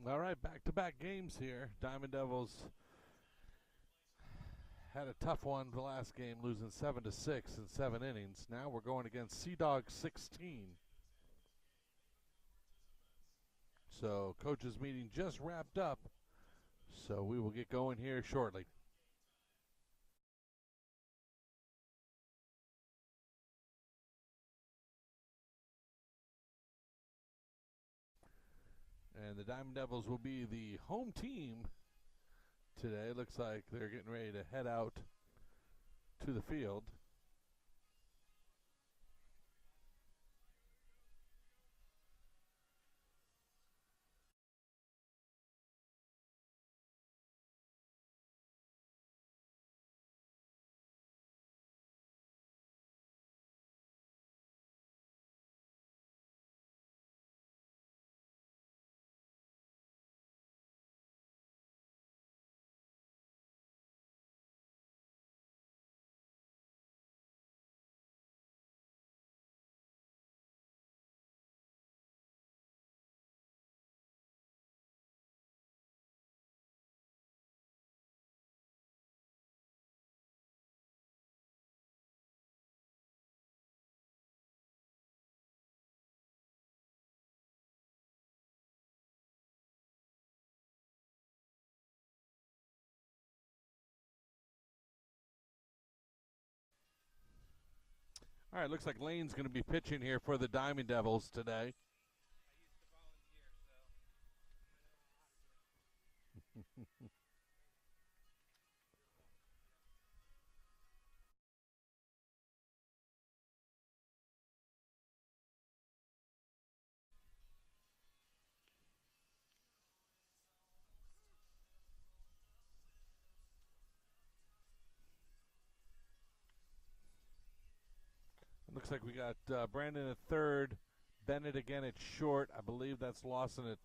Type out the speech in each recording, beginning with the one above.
All right, back-to-back games here. Diamond Devils had a tough one the last game, losing 7-6 in 7 innings. Now we're going against Seadog 16. So coaches meeting just wrapped up. So we will get going here shortly. And the Diamond Devils will be the home team today. Looks like they're getting ready to head out to the field. All right, looks like Lane's going to be pitching here for the Diamond Devils today. Looks like we got Brandon at third, Bennett again at short. I believe that's Lawson at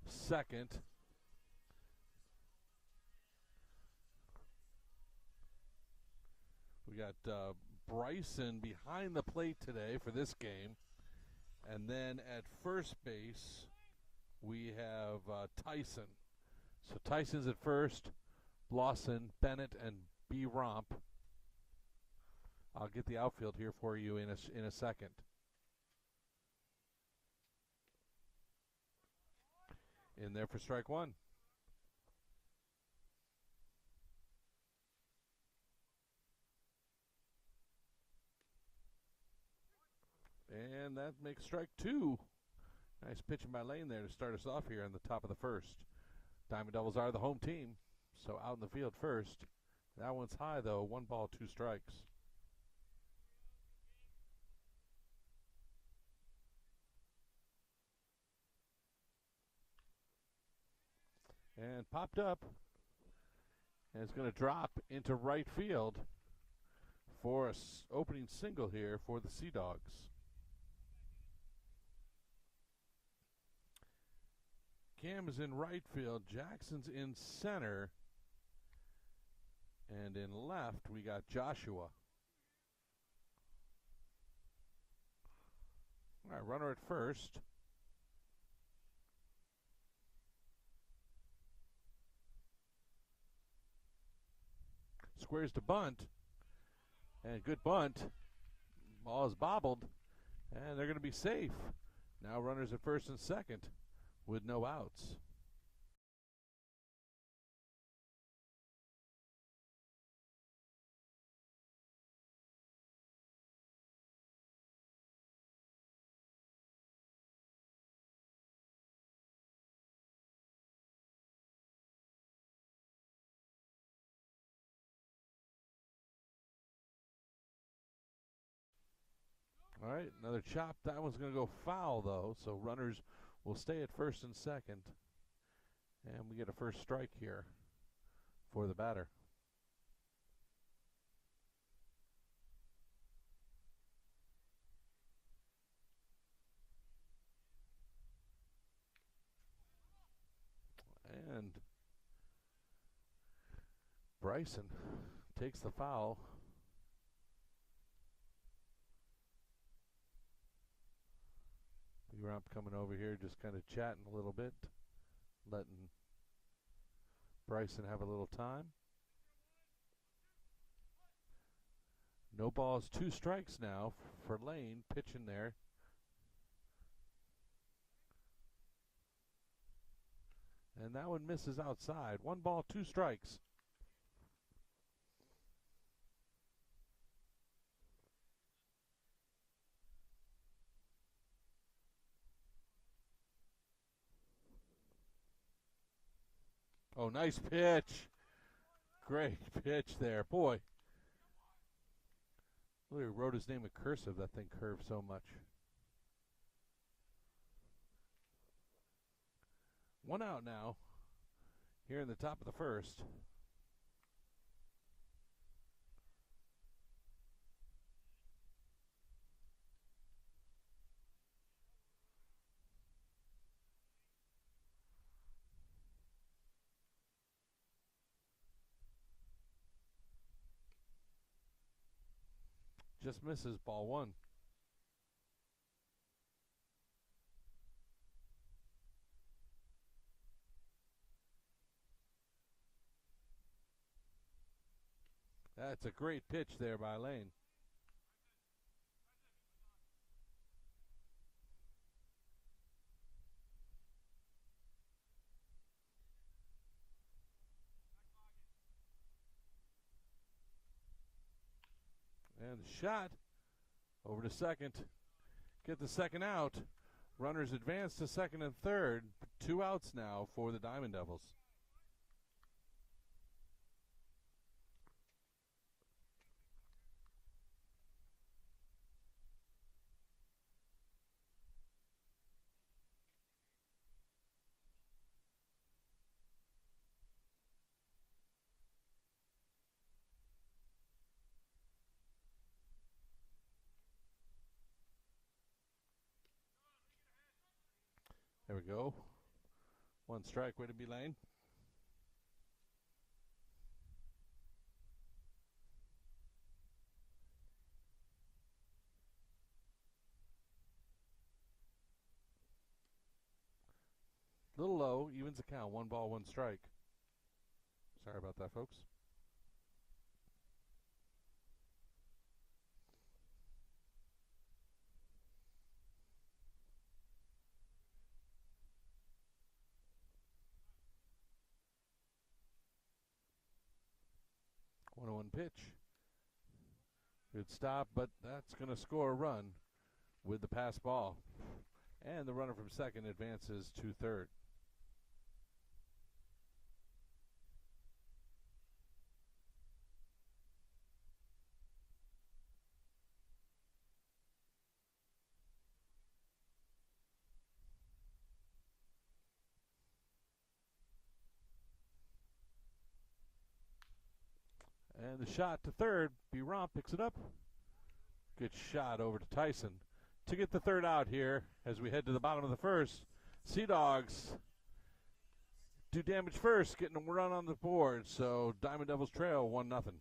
second. We got Bryson behind the plate today for this game. And then at first base, we have Tyson. So Tyson's at first, Lawson, Bennett, and B. Romp. I'll get the outfield here for you in a second. In there for strike one. And that makes strike two. Nice pitching by Lane there to start us off here on the top of the first. Diamond Devils are the home team, so out in the field first. That one's high, though. 1 ball, 2 strikes. And popped up. And it's going to drop into right field for an opening single here for the Seadogs. Cam is in right field. Jackson's in center. And in left, we got Joshua. All right, runner at first. Squares to bunt. And good bunt. Ball is bobbled. And they're going to be safe. Now runners at first and second with no outs. All right, another chop. That one's going to go foul, though, so runners will stay at first and second. And we get a first strike here for the batter. And Bryson takes the foul. B-Rump coming over here, just kind of chatting a little bit, letting Bryson have a little time. No balls, 2 strikes now for Lane, pitching there. And that one misses outside. 1 ball, 2 strikes. Oh, nice pitch. Great pitch there. Boy. Really wrote his name in cursive. That thing curved so much. 1 out now. Here in the top of the first. Just misses, ball 1. That's a great pitch there by Lane. And the shot over to second. Get the second out. Runners advance to second and third. 2 outs now for the Diamond Devils. There we go. 1 strike, way to be Lane. Little low, evens the count. 1 ball, 1 strike. Sorry about that, folks. One pitch. Good stop, but that's going to score a run with the pass ball. And the runner from second advances to third. And the shot to third. B-Rump picks it up. Good shot over to Tyson to get the third out here as we head to the bottom of the first. Seadogs do damage first, getting a run on the board. So Diamond Devils trail 1-0.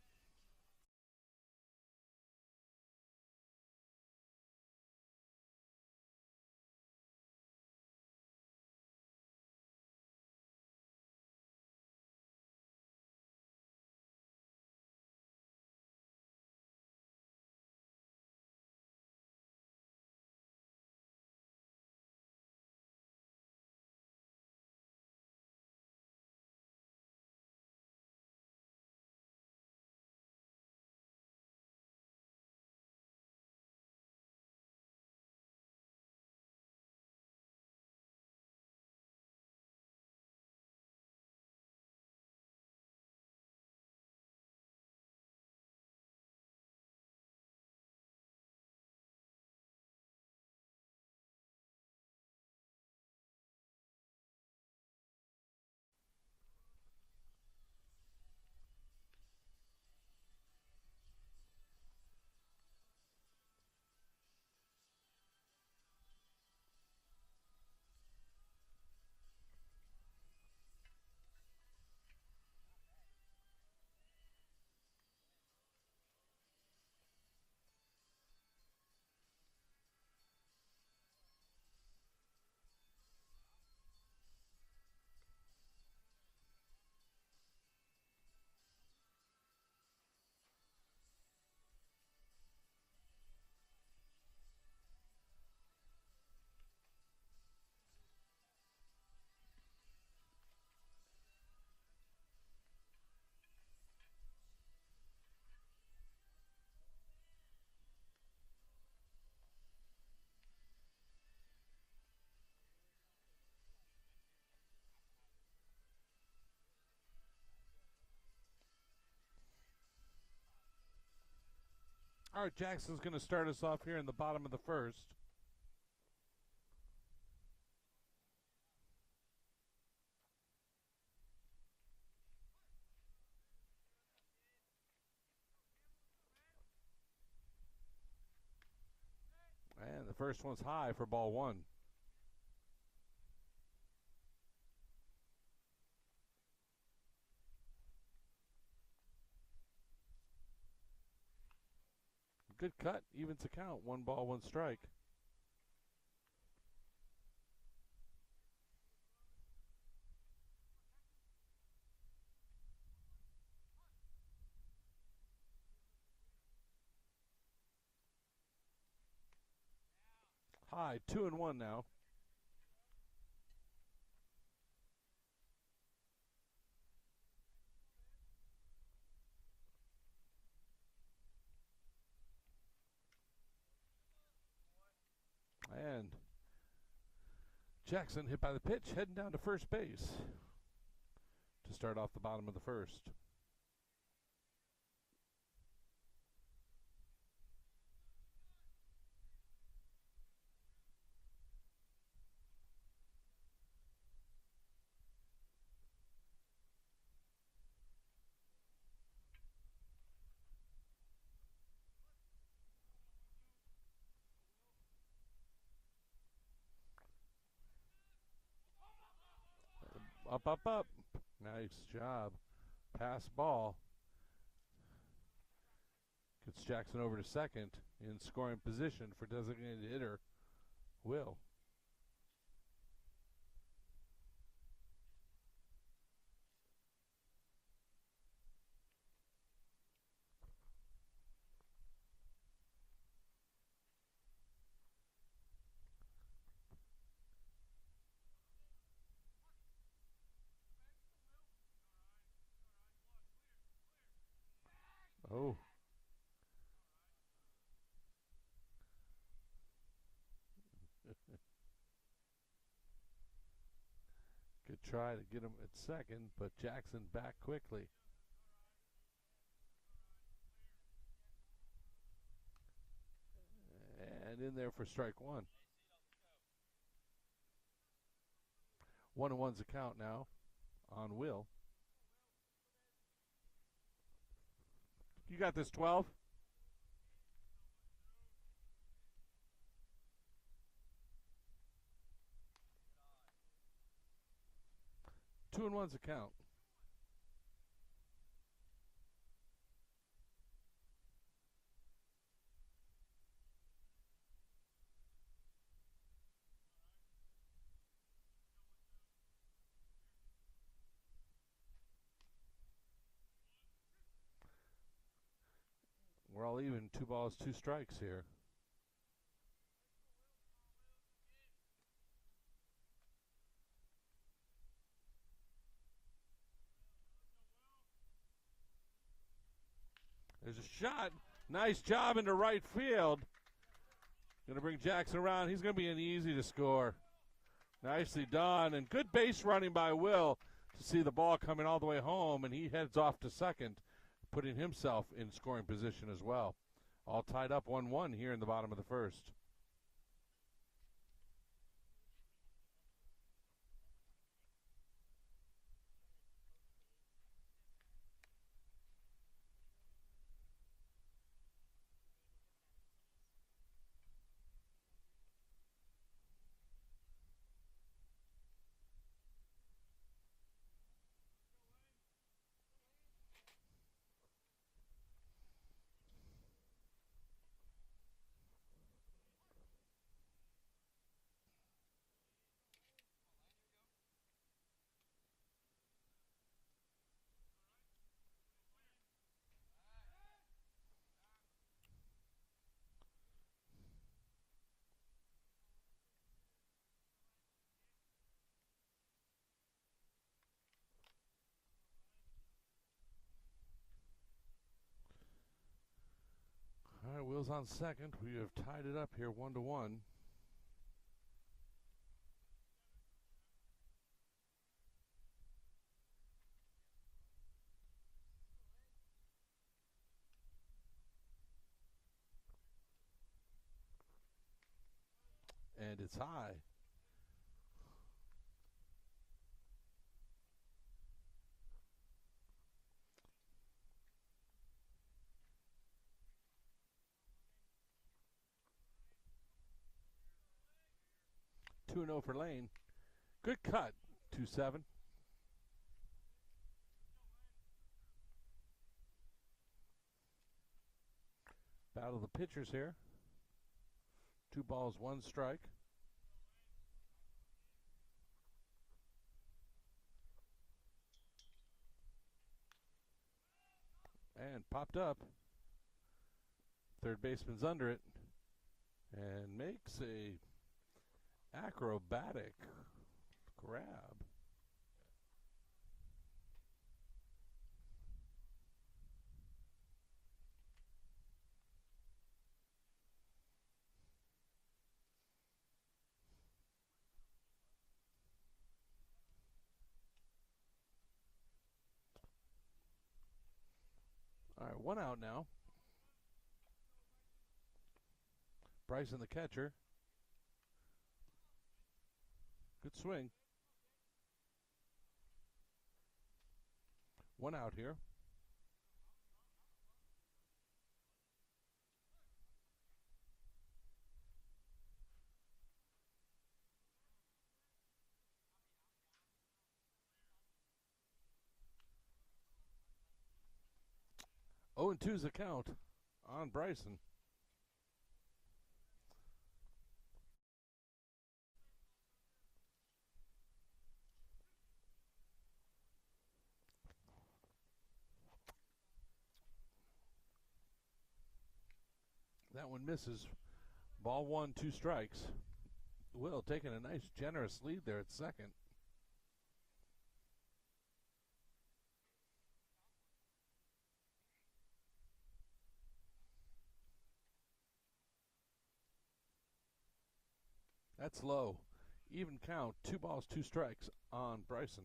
All right, Jackson's going to start us off here in the bottom of the first. And the first one's high for ball one. Good cut, evens the count. 1 ball, 1 strike. High, 2-1 now. And Jackson hit by the pitch, heading down to first base to start off the bottom of the first. Up, up, up. Nice job. Pass ball. Gets Jackson over to second in scoring position for designated hitter Will. Oh. Good try to get him at second, but Jackson back quickly. And in there for strike one. 1-1's the count now on Will. You got this, 12? Two and one's a count. We're all even. 2 balls, 2 strikes here. There's a shot. Nice job into right field. Going to bring Jackson around. He's going to be an easy to score. Nicely done. And good base running by Will to see the ball coming all the way home. And he heads off to second, putting himself in scoring position as well. All tied up 1-1 here in the bottom of the first. All right, Will's on second. We have tied it up here 1-1. and it's high. Two and 0 for Lane. Good cut. 2-7. Battle of the pitchers here. 2 balls, 1 strike. And popped up. Third baseman's under it. And makes a acrobatic grab. All right, 1 out now. Bryson the catcher. Good swing. 1 out here. Oh, and 2's the count on Bryson. That one misses. Ball 1, 2 strikes. Will taking a nice, generous lead there at second. That's low. Even count, 2 balls, 2 strikes on Bryson.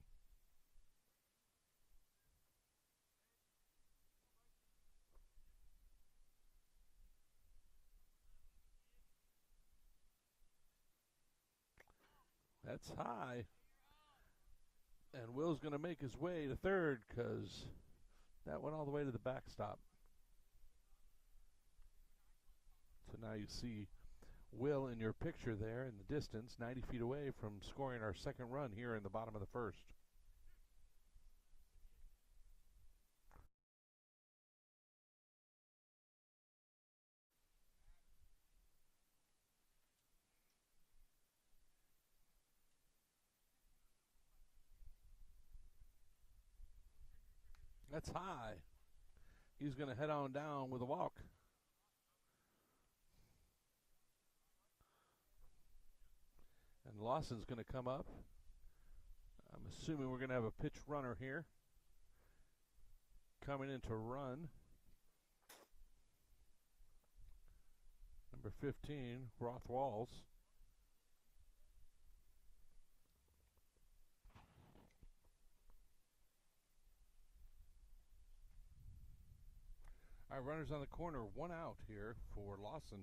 That's high. And Will's going to make his way to third because that went all the way to the backstop. So now you see Will in your picture there in the distance, 90 feet away from scoring our second run here in the bottom of the first. That's high. He's going to head on down with a walk. And Lawson's going to come up. I'm assuming we're going to have a pitch runner here. Coming in to run. Number 15, Roth Walls. All right, runners on the corner, 1 out here for Lawson.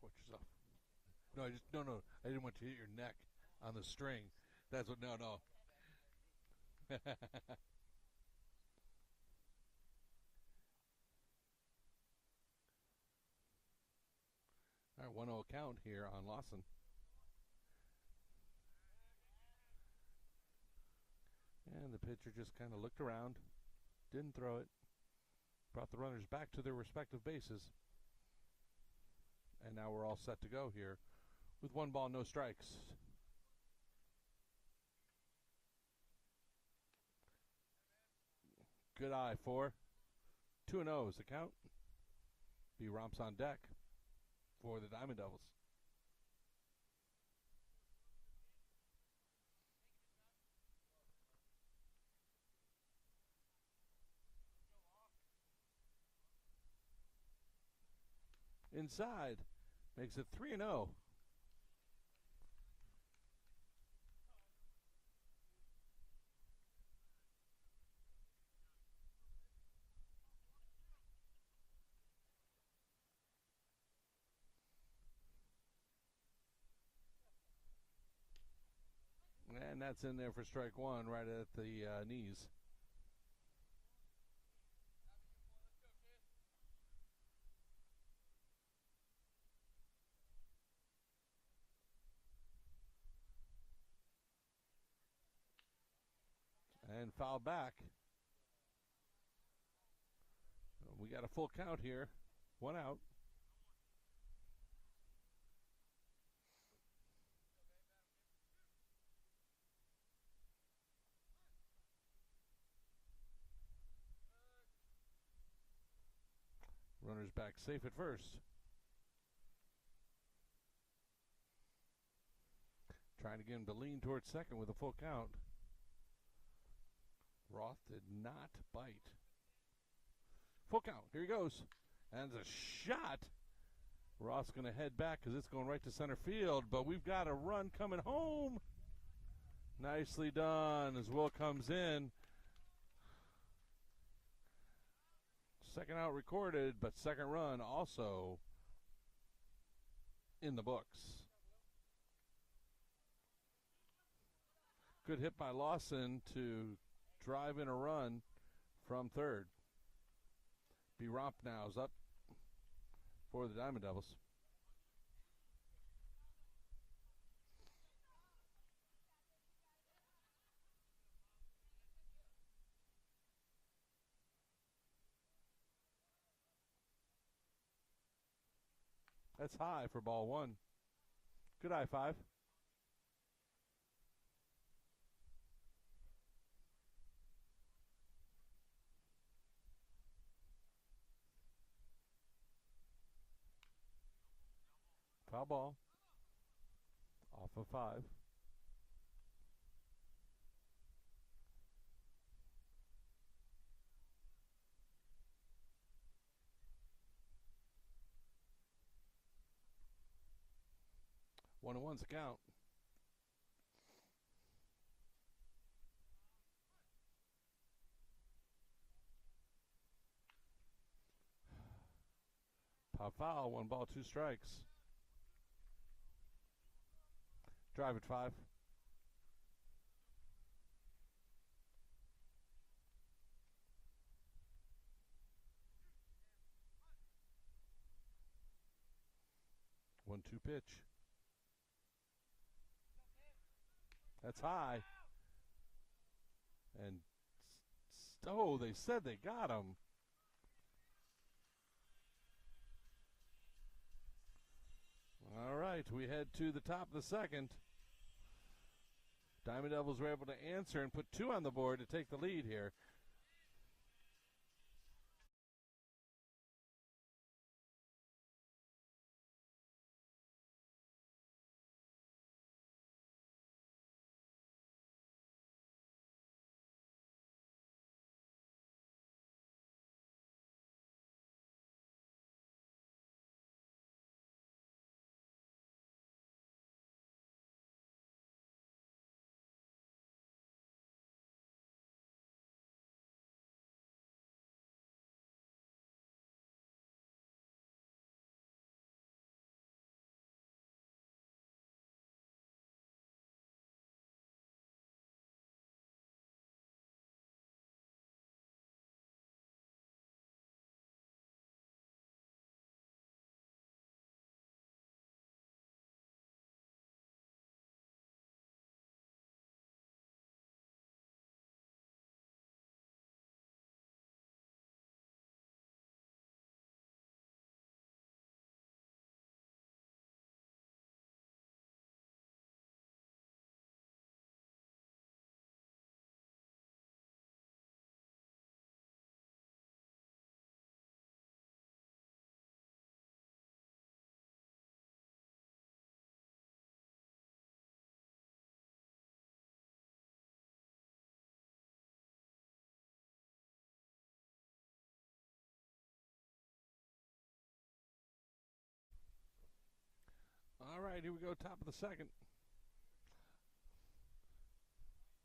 Watch yourself. No, no. I didn't want you to hit your neck on the string. That's what. No. All right, 1-0 count here on Lawson. And the pitcher just kind of looked around, didn't throw it, brought the runners back to their respective bases. And now we're all set to go here with 1 ball, no strikes. Good eye for 2-0 is the count. B romps on deck for the Diamond Devils. Inside, makes it 3-0. And that's in there for strike one, right at the knees. And foul back. We got a full count here. One out. Runner's back safe at first. Trying to get him to lean towards second with a full count. Roth did not bite. Full count. Here he goes. And a shot. Roth's going to head back because it's going right to center field. But we've got a run coming home. Nicely done as Will comes in. Second out recorded, but second run also in the books. Good hit by Lawson to drive in a run from third. B. Romp now is up for the Diamond Devils. That's high for ball one. Good eye, 5. Foul ball. Off of 5. One and one's the count. Pop foul, 1 ball, 2 strikes. Drive at 5. One, 2 pitch. That's high. And oh, they said they got him. All right, we head to the top of the second. Diamond Devils were able to answer and put 2 on the board to take the lead here. All right, here we go, top of the second.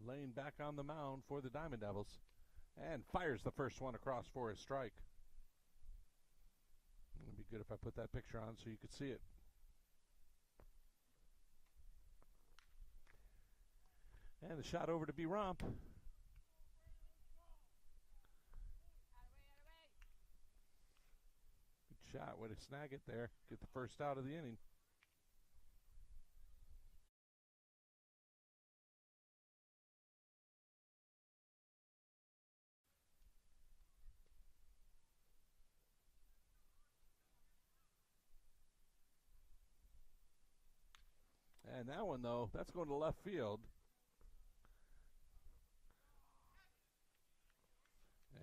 Lane back on the mound for the Diamond Devils and fires the first one across for a strike. It'd be good if I put that picture on so you could see it. And the shot over to B. Romp. Good shot. Way to snag it there. Get the first out of the inning. And that one, though, that's going to left field.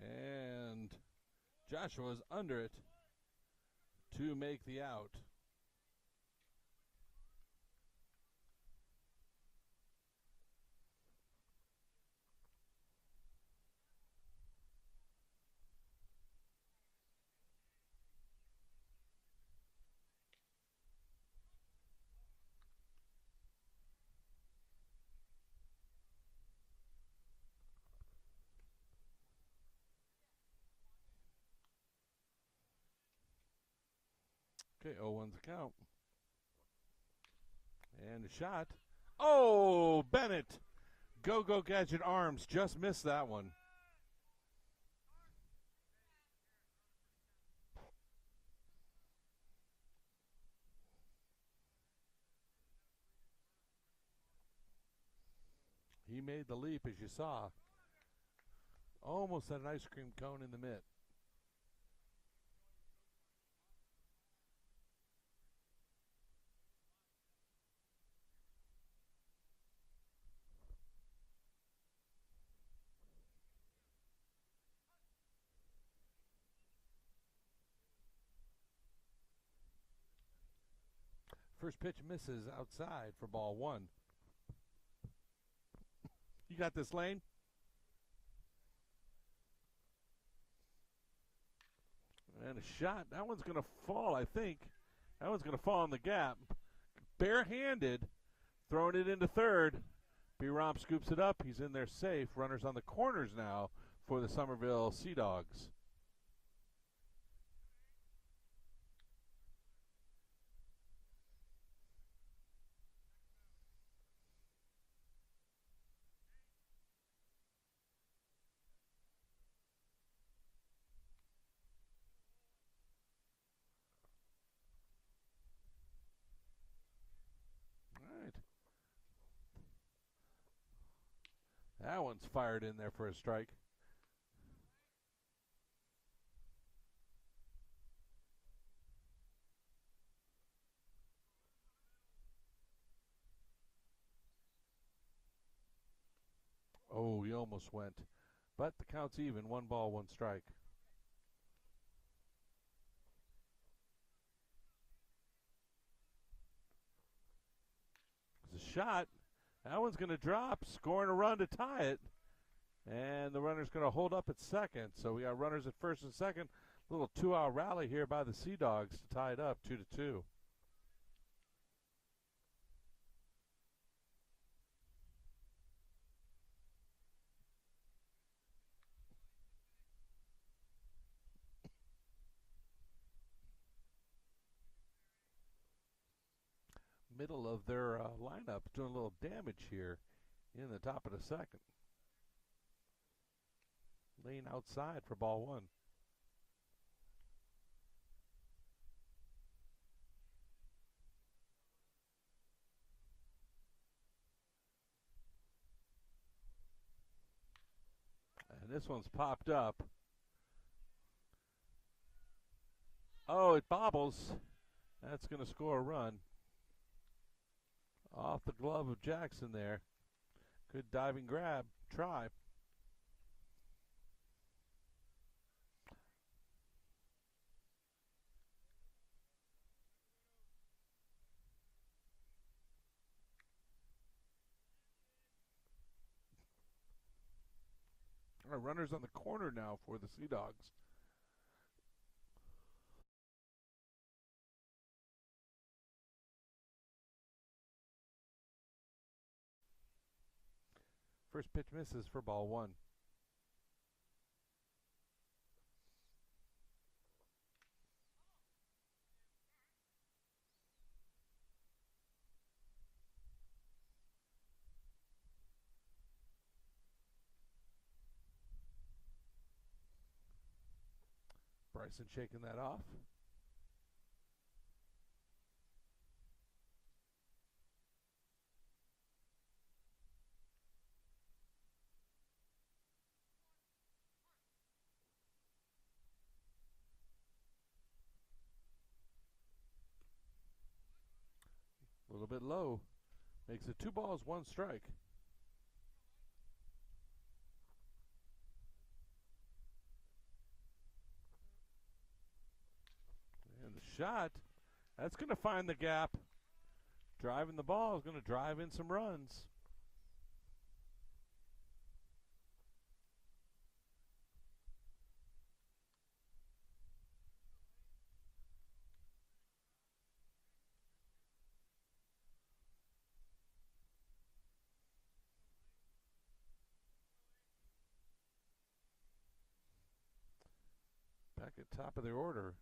And Joshua's under it to make the out. Okay, 0-1's the count. And the shot. Oh, Bennett. Go Gadget Arms just missed that one. He made the leap, as you saw. Almost had an ice cream cone in the mitt. First pitch misses outside for ball one. You got this, Lane? And a shot. That one's going to fall, I think. That one's going to fall in the gap. Barehanded. Throwing it into third. B-Romp scoops it up. He's in there safe. Runners on the corners now for the Summerville Seadogs. That one's fired in there for a strike. Oh, he almost went. But the count's even. 1 ball, 1 strike. It's a shot. That one's going to drop, scoring a run to tie it. And the runner's going to hold up at second. So we got runners at first and second. A little 2-out rally here by the Seadogs to tie it up 2-2. Middle of their lineup doing a little damage here in the top of the second. Lane outside for ball one. And this one's popped up. Oh, it bobbles. That's going to score a run. Off the glove of Jackson there. Good diving grab. Try. Our runners on the corner now for the Seadogs. First pitch misses for ball one. Bryson shaking that off. A little bit low. Makes it 2 balls, 1 strike. And the shot, that's going to find the gap. Driving the ball is going to drive in some runs. Back at top of the order.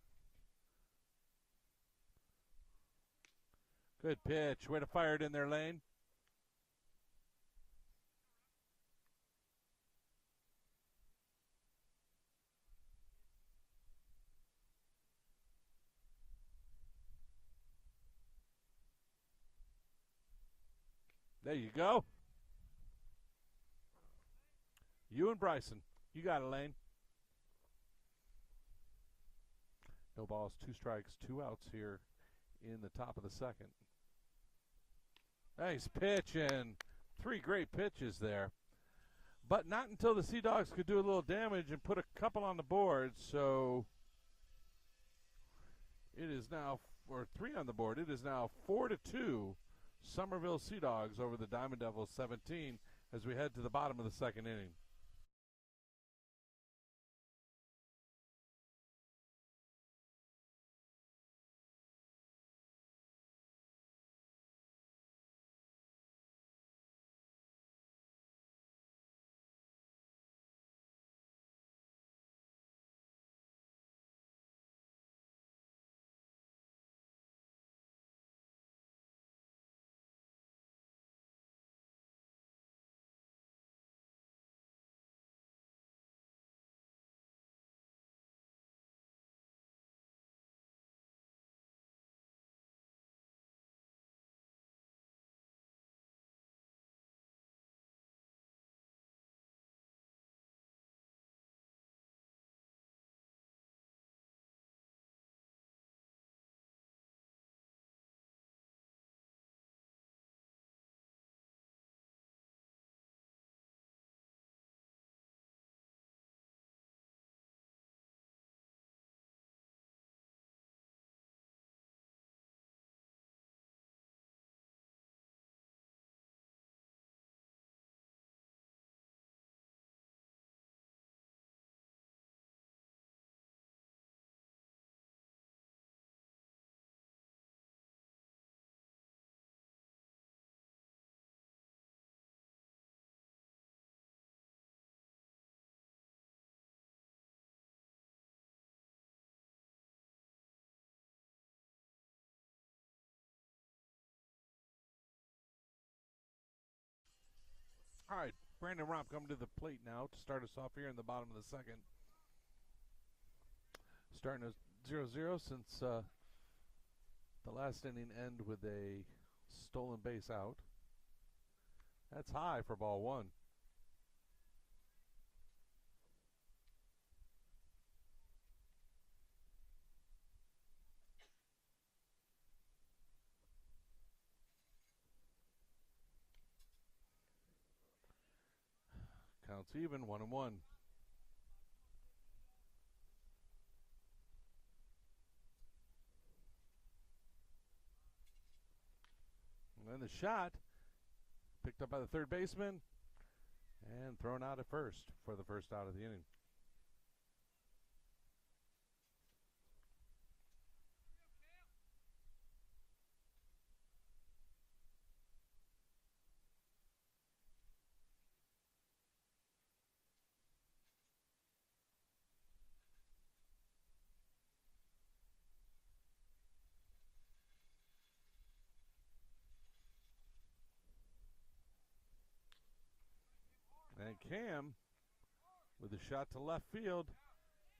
Good pitch. Way to fire it in there, Lane. There you go. You and Bryson. You got it, Lane. No balls, 2 strikes, 2 outs here in the top of the second. Nice pitch, and 3 great pitches there. But not until the Seadogs could do a little damage and put a couple on the board. So it is now, or 3 on the board. It is now 4-2. Summerville Seadogs over the Diamond Devils 17 as we head to the bottom of the second inning. All right, Brandon Romp coming to the plate now to start us off here in the bottom of the second. Starting at 0-0 since the last inning end with a stolen base out. That's high for ball 1. Counts even, 1-1. And then the shot picked up by the third baseman and thrown out at first for the first out of the inning. And Cam with a shot to left field,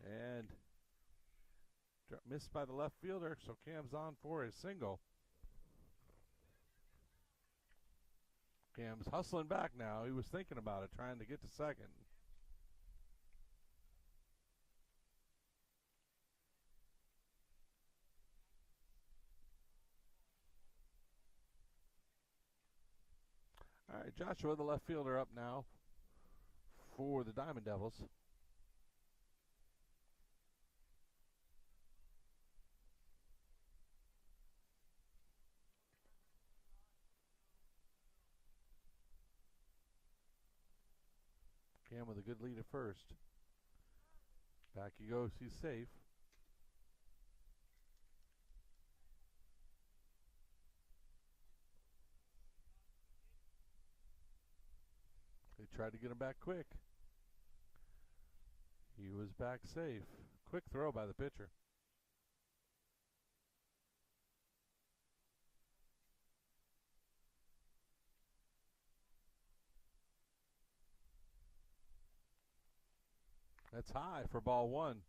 and Missed by the left fielder, so Cam's on for a single. Cam's hustling back now. He was thinking about it, trying to get to second. All right, Joshua, the left fielder, up now for the Diamond Devils. Cam with a good lead at first. Back he goes. He's safe. They tried to get him back quick. He was back safe. Quick throw by the pitcher. That's high for ball one.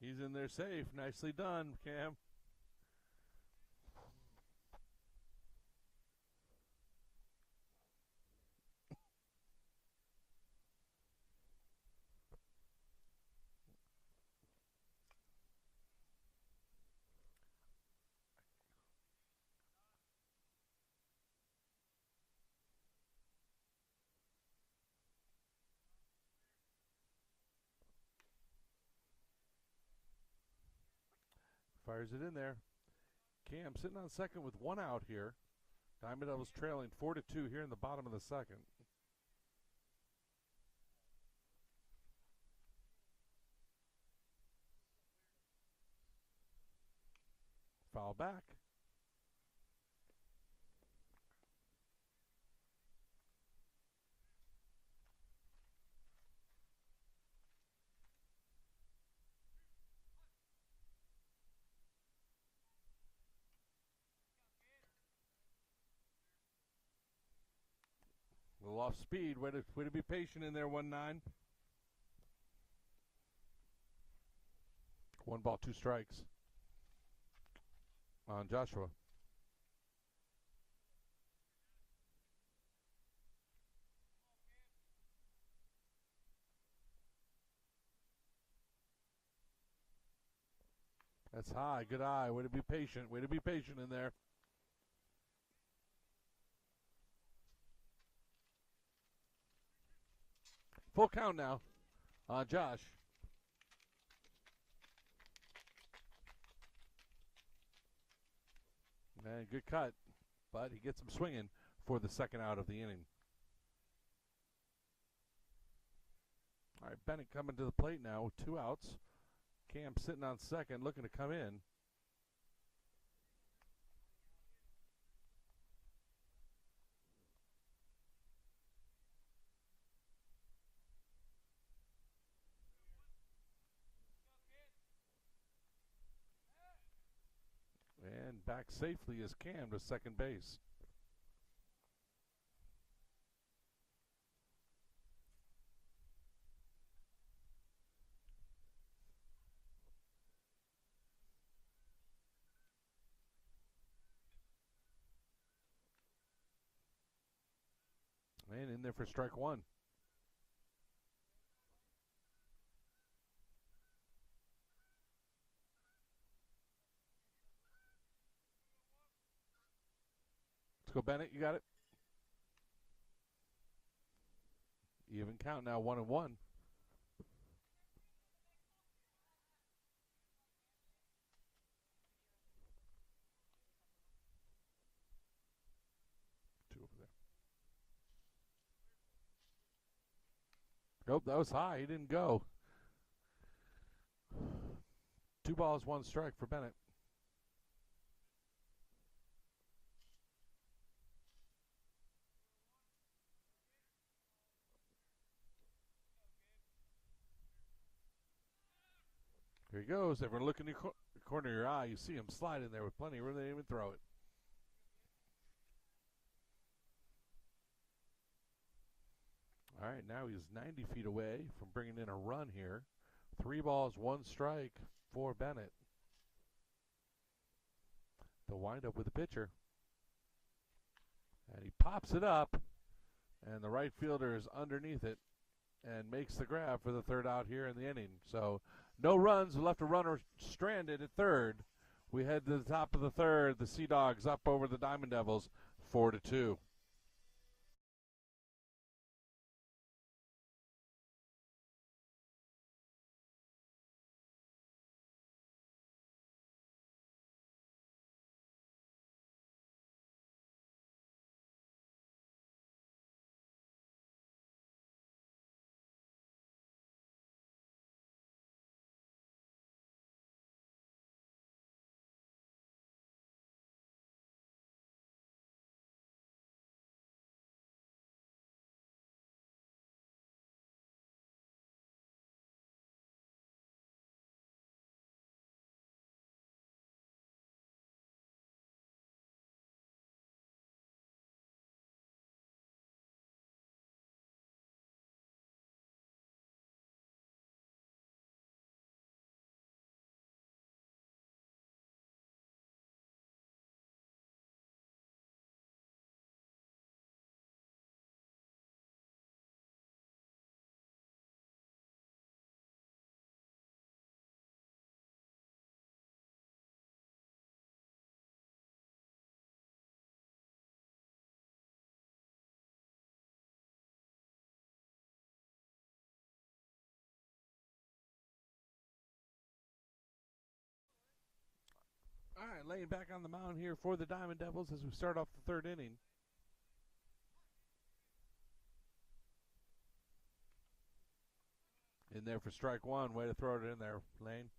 He's in there safe. Nicely done, Cam. Fires it in there. Cam sitting on second with one out here. Diamond Devils trailing 4-2 here in the bottom of the second. Foul back. A little off speed. Way to be patient in there, 1-9. 1 ball, 2 strikes on Joshua. That's high. Good eye. Way to be patient. Way to be patient in there. Full count now on Josh. And good cut, but he gets him swinging for the second out of the inning. All right, Bennett coming to the plate now with 2 outs. Cam sitting on second, looking to come in. And back safely is Cam to second base. And in there for strike 1. Let's go, Bennett. You got it. Even count now, 1-1. Nope, that was high. He didn't go. 2 balls, 1 strike for Bennett. Here he goes. Everyone look in the corner of your eye. You see him slide in there with plenty of room. They didn't even throw it. All right, now he's 90 feet away from bringing in a run here. 3 balls, 1 strike for Bennett. The windup with the pitcher. And he pops it up, and the right fielder is underneath it and makes the grab for the 3rd out here in the inning. So no runs, left a runner stranded at 3rd. We head to the top of the 3rd. The Seadogs up over the Diamond Devils 4-2. All right, laying back on the mound here for the Diamond Devils as we start off the 3rd inning. In there for strike 1. Way to throw it in there, Lane.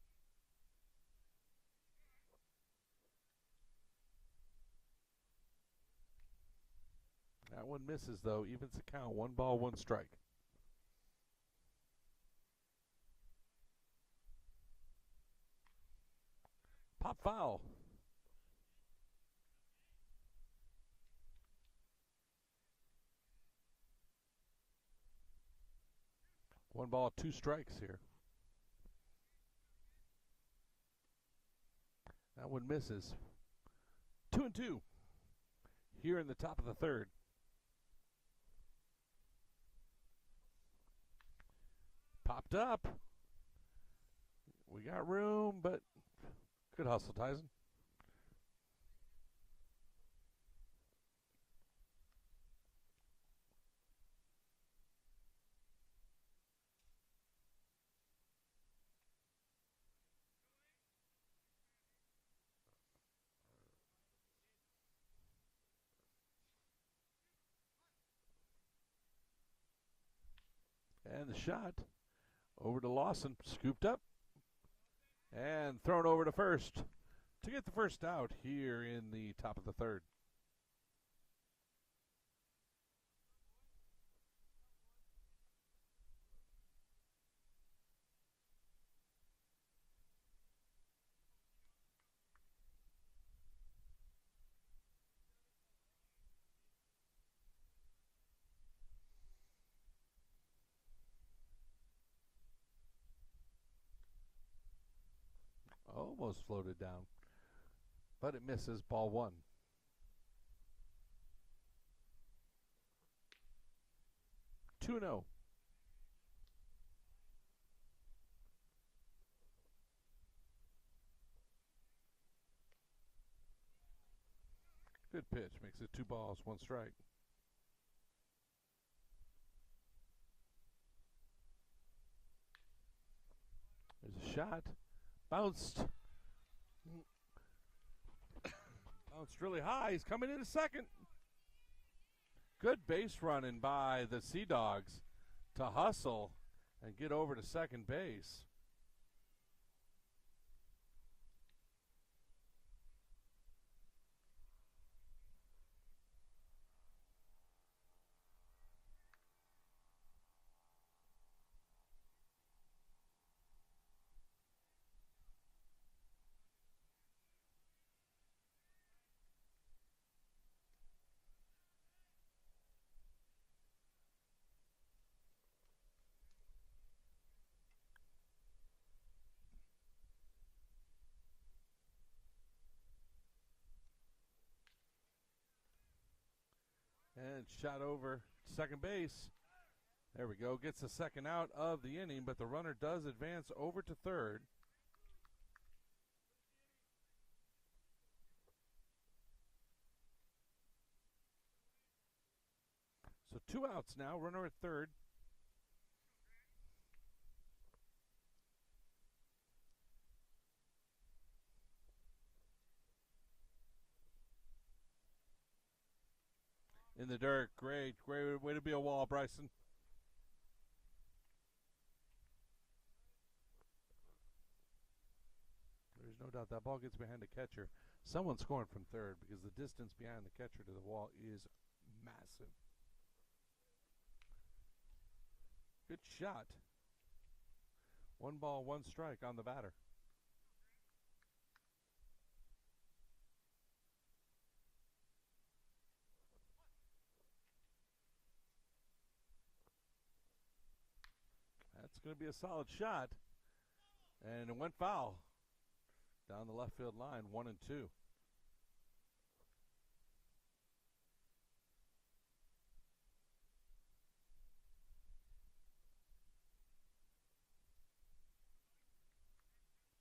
That one misses, though. Evens the count. 1 ball, 1 strike. Pop foul. One ball, 2 strikes here. That one misses. 2-2 here in the top of the 3rd. Popped up. We got room, but good hustle, Tyson. And the shot over to Lawson, scooped up and thrown over to first to get the 1st out here in the top of the 3rd. Almost floated down, but it misses. Ball 1. Two 2-0. Good pitch. Makes it 2 balls, 1 strike. There's a shot. Bounced. Bounced really high. He's coming in a second. Good base running by the Seadogs to hustle and get over to second base. and shot over second base. There we go. Gets the second out of the inning, but the runner does advance over to third. So 2 outs now. Runner at third. In the dirt. Great way to be a wall, Bryson. There's no doubt that ball gets behind the catcher. Someone's scoring from third because the distance behind the catcher to the wall is massive. Good shot. 1 ball, 1 strike on the batter. That's going to be a solid shot. And it went foul. Down the left field line, 1-2.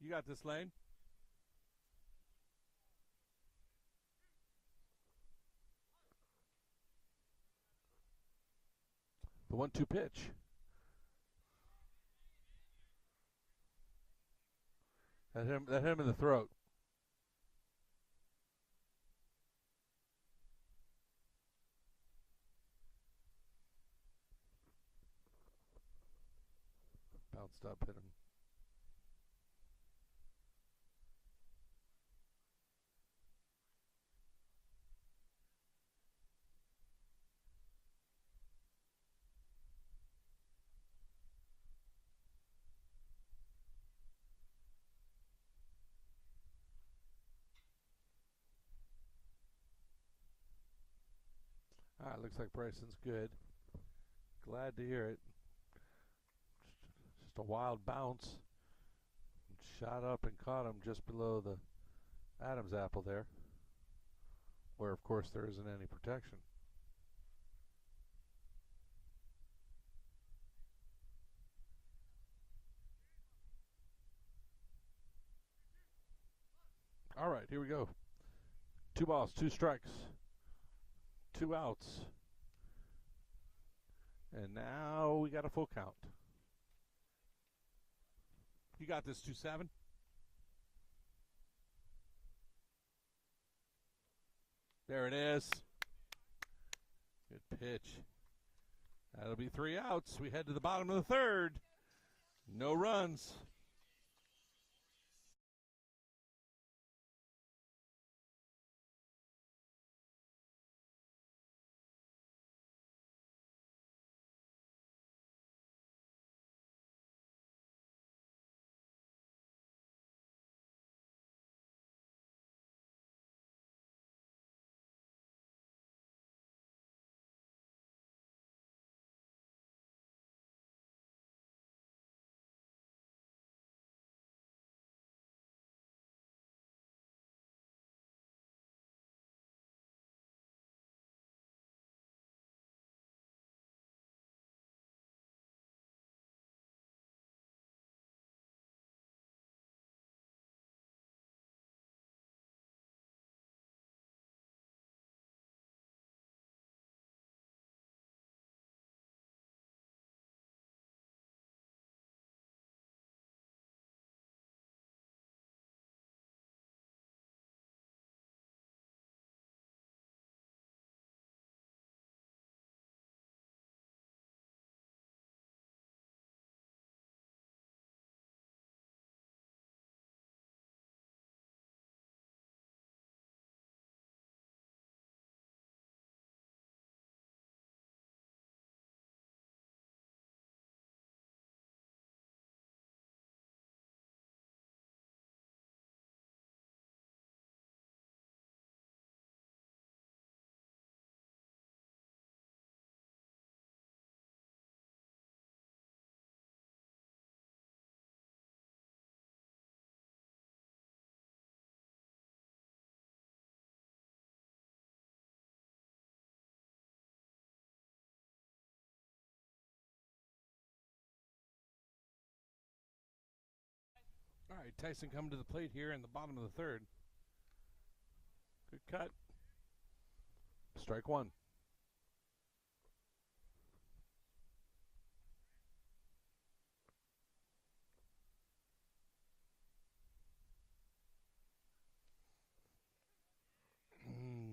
You got this, Lane. The 1-2 pitch. That hit him in the throat. Bounced up, hit him. All right, looks like Bryson's good. Glad to hear it. Just a wild bounce. Shot up and caught him just below the Adam's apple there, where, of course, there isn't any protection. All right, here we go. 2 balls, 2 strikes. 2 outs. And now we got a full count. You got this, 2-7. There it is. Good pitch. That'll be 3 outs. We head to the bottom of the third. No runs. All right, Tyson coming to the plate here in the bottom of the third. Good cut. Strike one.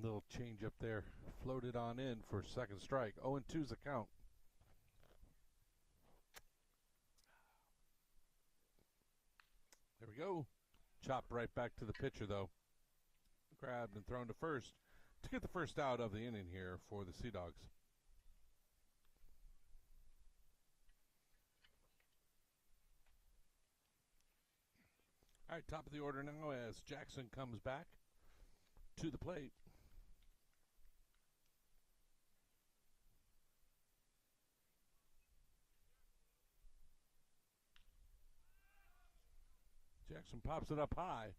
Little change up there. Floated on in for second strike. 0-2's the count. There we go. Chopped right back to the pitcher, though. Grabbed and thrown to first to get the first out of the inning here for the Seadogs. All right, top of the order now as Jackson comes back to the plate. Jackson pops it up high.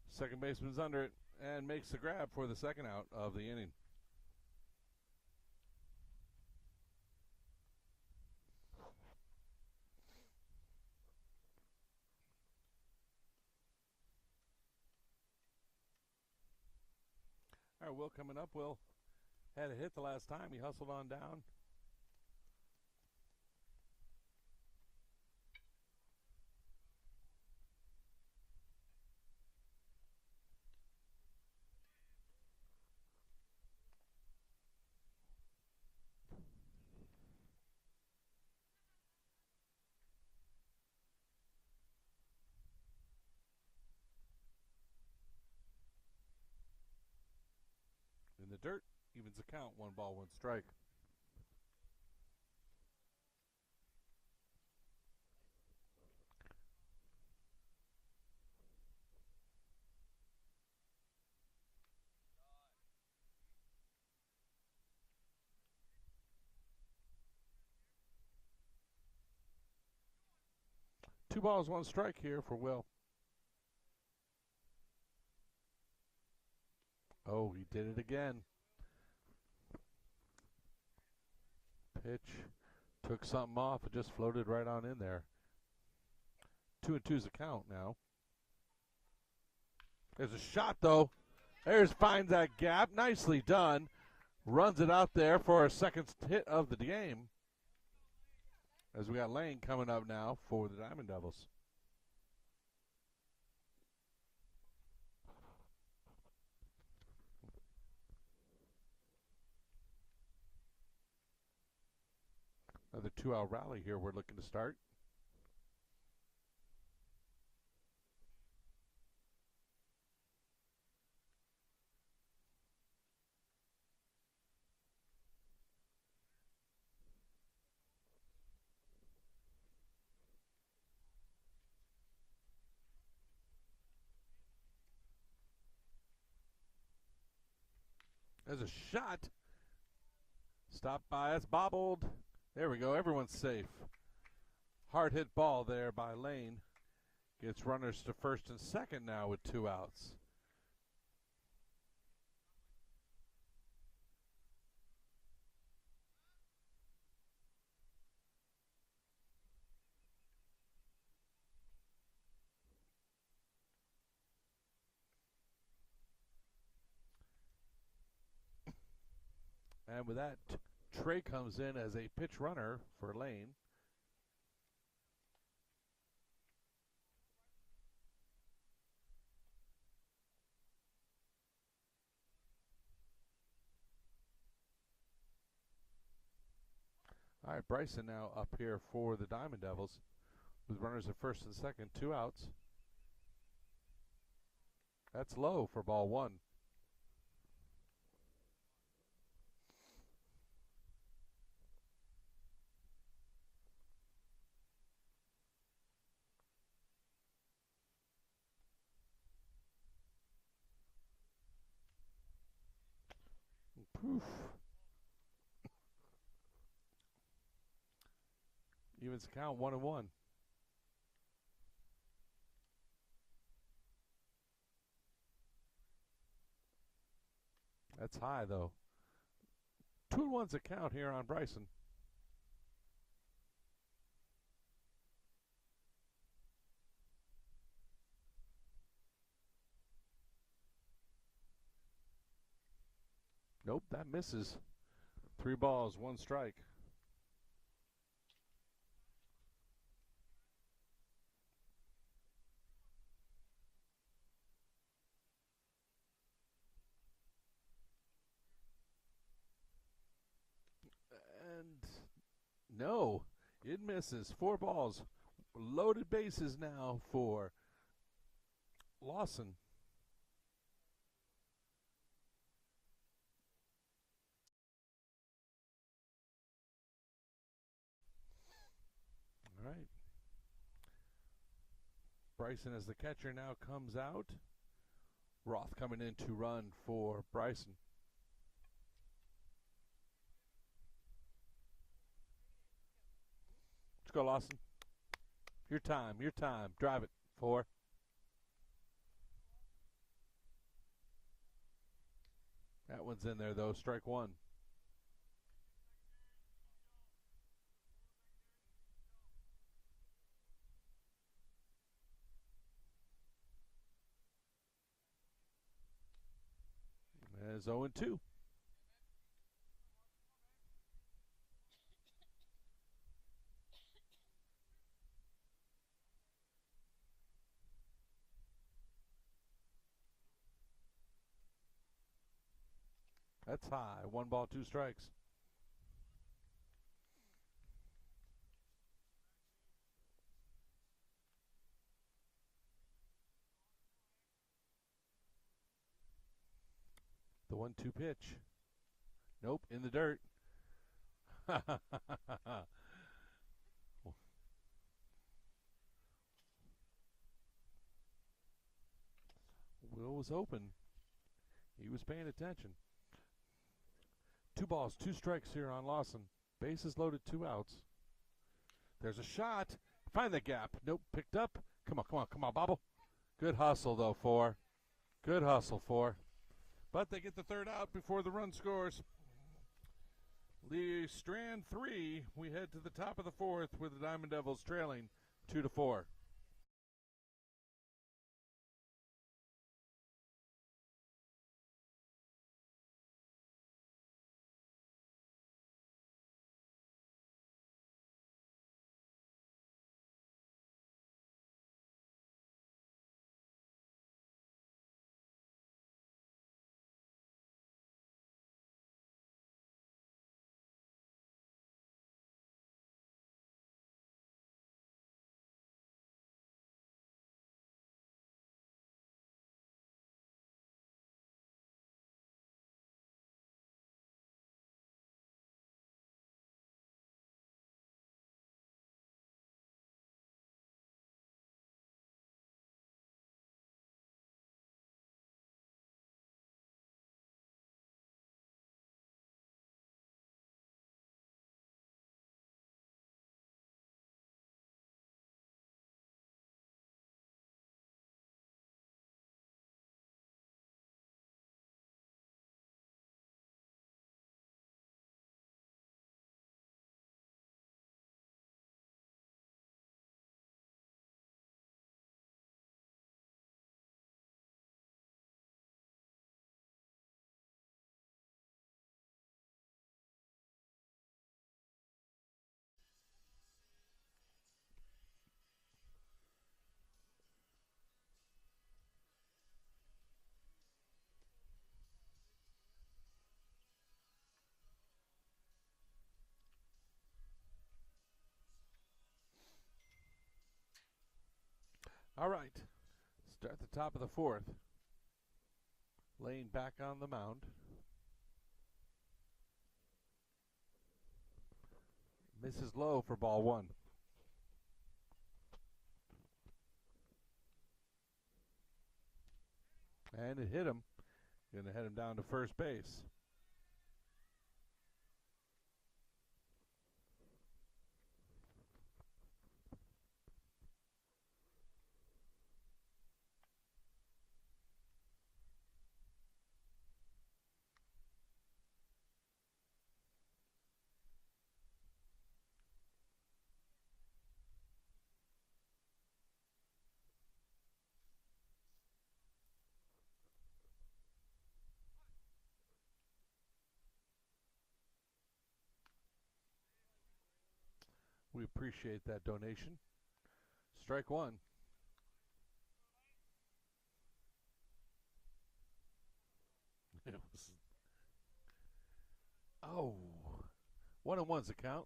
Second baseman's under it and makes the grab for the second out of the inning. All right, Will coming up. Will had a hit the last time. He hustled on down. In the dirt, evens the count. 1 ball, 1 strike. Two balls, 1 strike here for Will. Oh, he did it again. Pitch. Took something off. It just floated right on in there. 2-2's the count now. There's a shot, though. Finds that gap. Nicely done. Runs it out there for a second hit of the game. As we got Lane coming up now for the Diamond Devils. Another 2-out rally here we're looking to start. There's a shot. Stopped by us, bobbled. There we go. Everyone's safe. Hard hit ball there by Lane. Gets runners to first and second now with 2 outs. And with that, Trey comes in as a pitch runner for Lane. All right, Bryson now up here for the Diamond Devils with runners at first and second, 2 outs. That's low for ball 1. Poof. Evens the count, 1-1. That's high, though. 2-1's a count here on Bryson. Nope, that misses. 3 balls, 1 strike. And no, it misses. 4 balls. Loaded bases now for Lawson. All right. Bryson, as the catcher, now comes out. Roth coming in to run for Bryson. Let's go, Lawson. Your time, your time. Drive it. 4. That one's in there, though. Strike 1. There's 0-2. That's high. 1 ball, 2 strikes. The 1-2 pitch. Nope, in the dirt. Will was open. He was paying attention. 2 balls, 2 strikes here on Lawson. Bases loaded, 2 outs. There's a shot. Find the gap. Nope, picked up. Come on, come on, come on, Bobble. Good hustle, though, 4. Good hustle, 4. But they get the 3rd out before the run scores. Lee Strand 3. We head to the top of the 4th with the Diamond Devils trailing 2-4. All right. Start the top of the 4th. Lane back on the mound. Misses low for ball 1. And it hit him. Going to head him down to first base. We appreciate that donation. Strike one. It was, oh, 1-1's the count.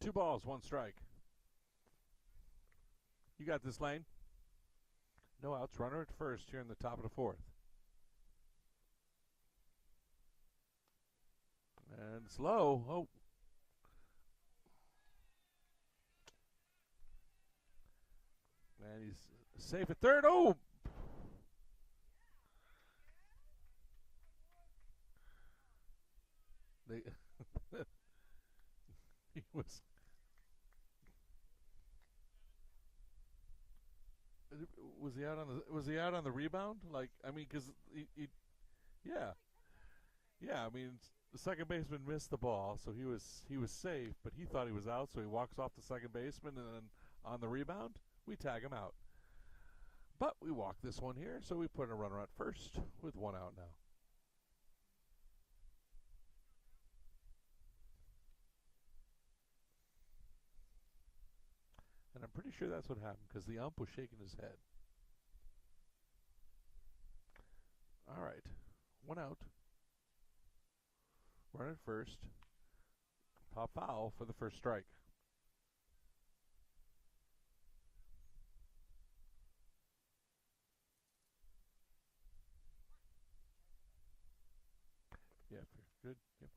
Two balls, one strike. You got this, Lane. No outs. Runner at first here in the top of the fourth. And it's low. Oh. And he's safe at third. Oh. They he was he out on the rebound? Like, I mean, because yeah, yeah. I mean, the second baseman missed the ball, so he was safe, but he thought he was out, so he walks off the second baseman, and then on the rebound, we tag him out. But we walk this one here, so we put a runner at first with one out now. And I'm pretty sure that's what happened because the ump was shaking his head. All right, one out. Run at first. Pop foul for the first strike. Yeah, good. Yep.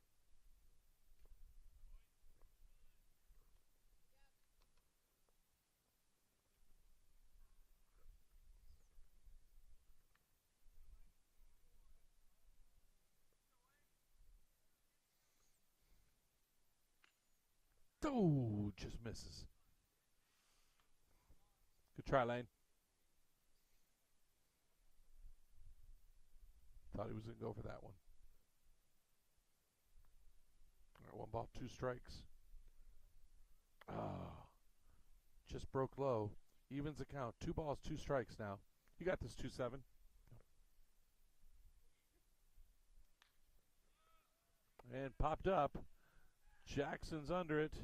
Oh, just misses. Good try, Lane. Thought he was going to go for that one. All right, one ball, two strikes. Oh, just broke low. Evens the count. 2 balls, 2 strikes now. You got this 2-7. And popped up. Jackson's under it.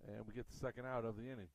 And we get the second out of the inning.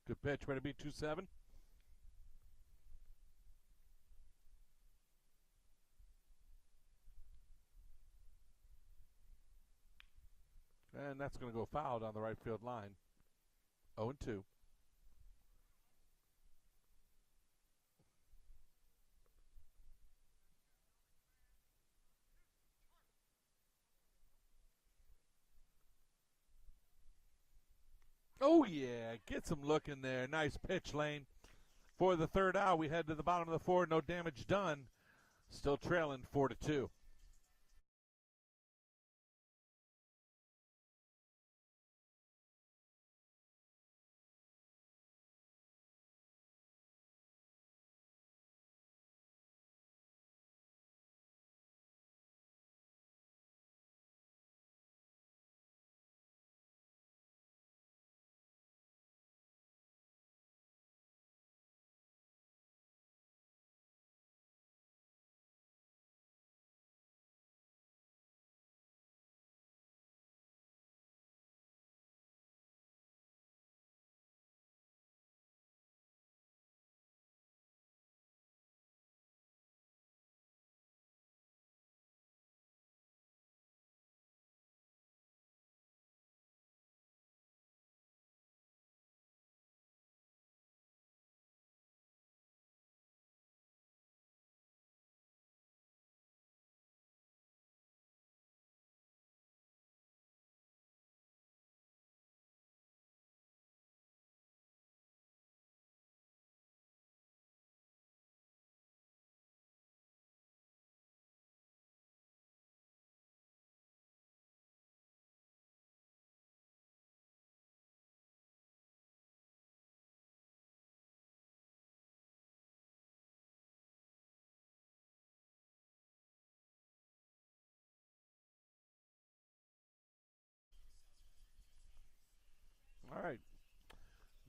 Good pitch. Ready to be 2-7. And that's going to go foul down the right field line. 0-2. Oh, yeah. Gets him looking there. Nice pitch, Lane. For the third out, we head to the bottom of the fourth. No damage done. Still trailing 4-2.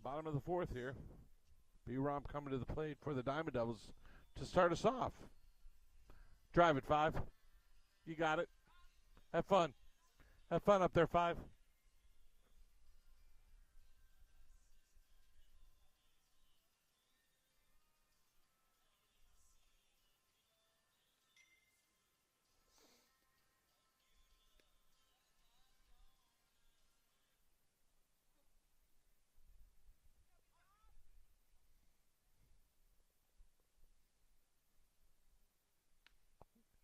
Bottom of the fourth here. B-Romp coming to the plate for the Diamond Devils to start us off. Drive it, 5. You got it. Have fun. Have fun up there, 5.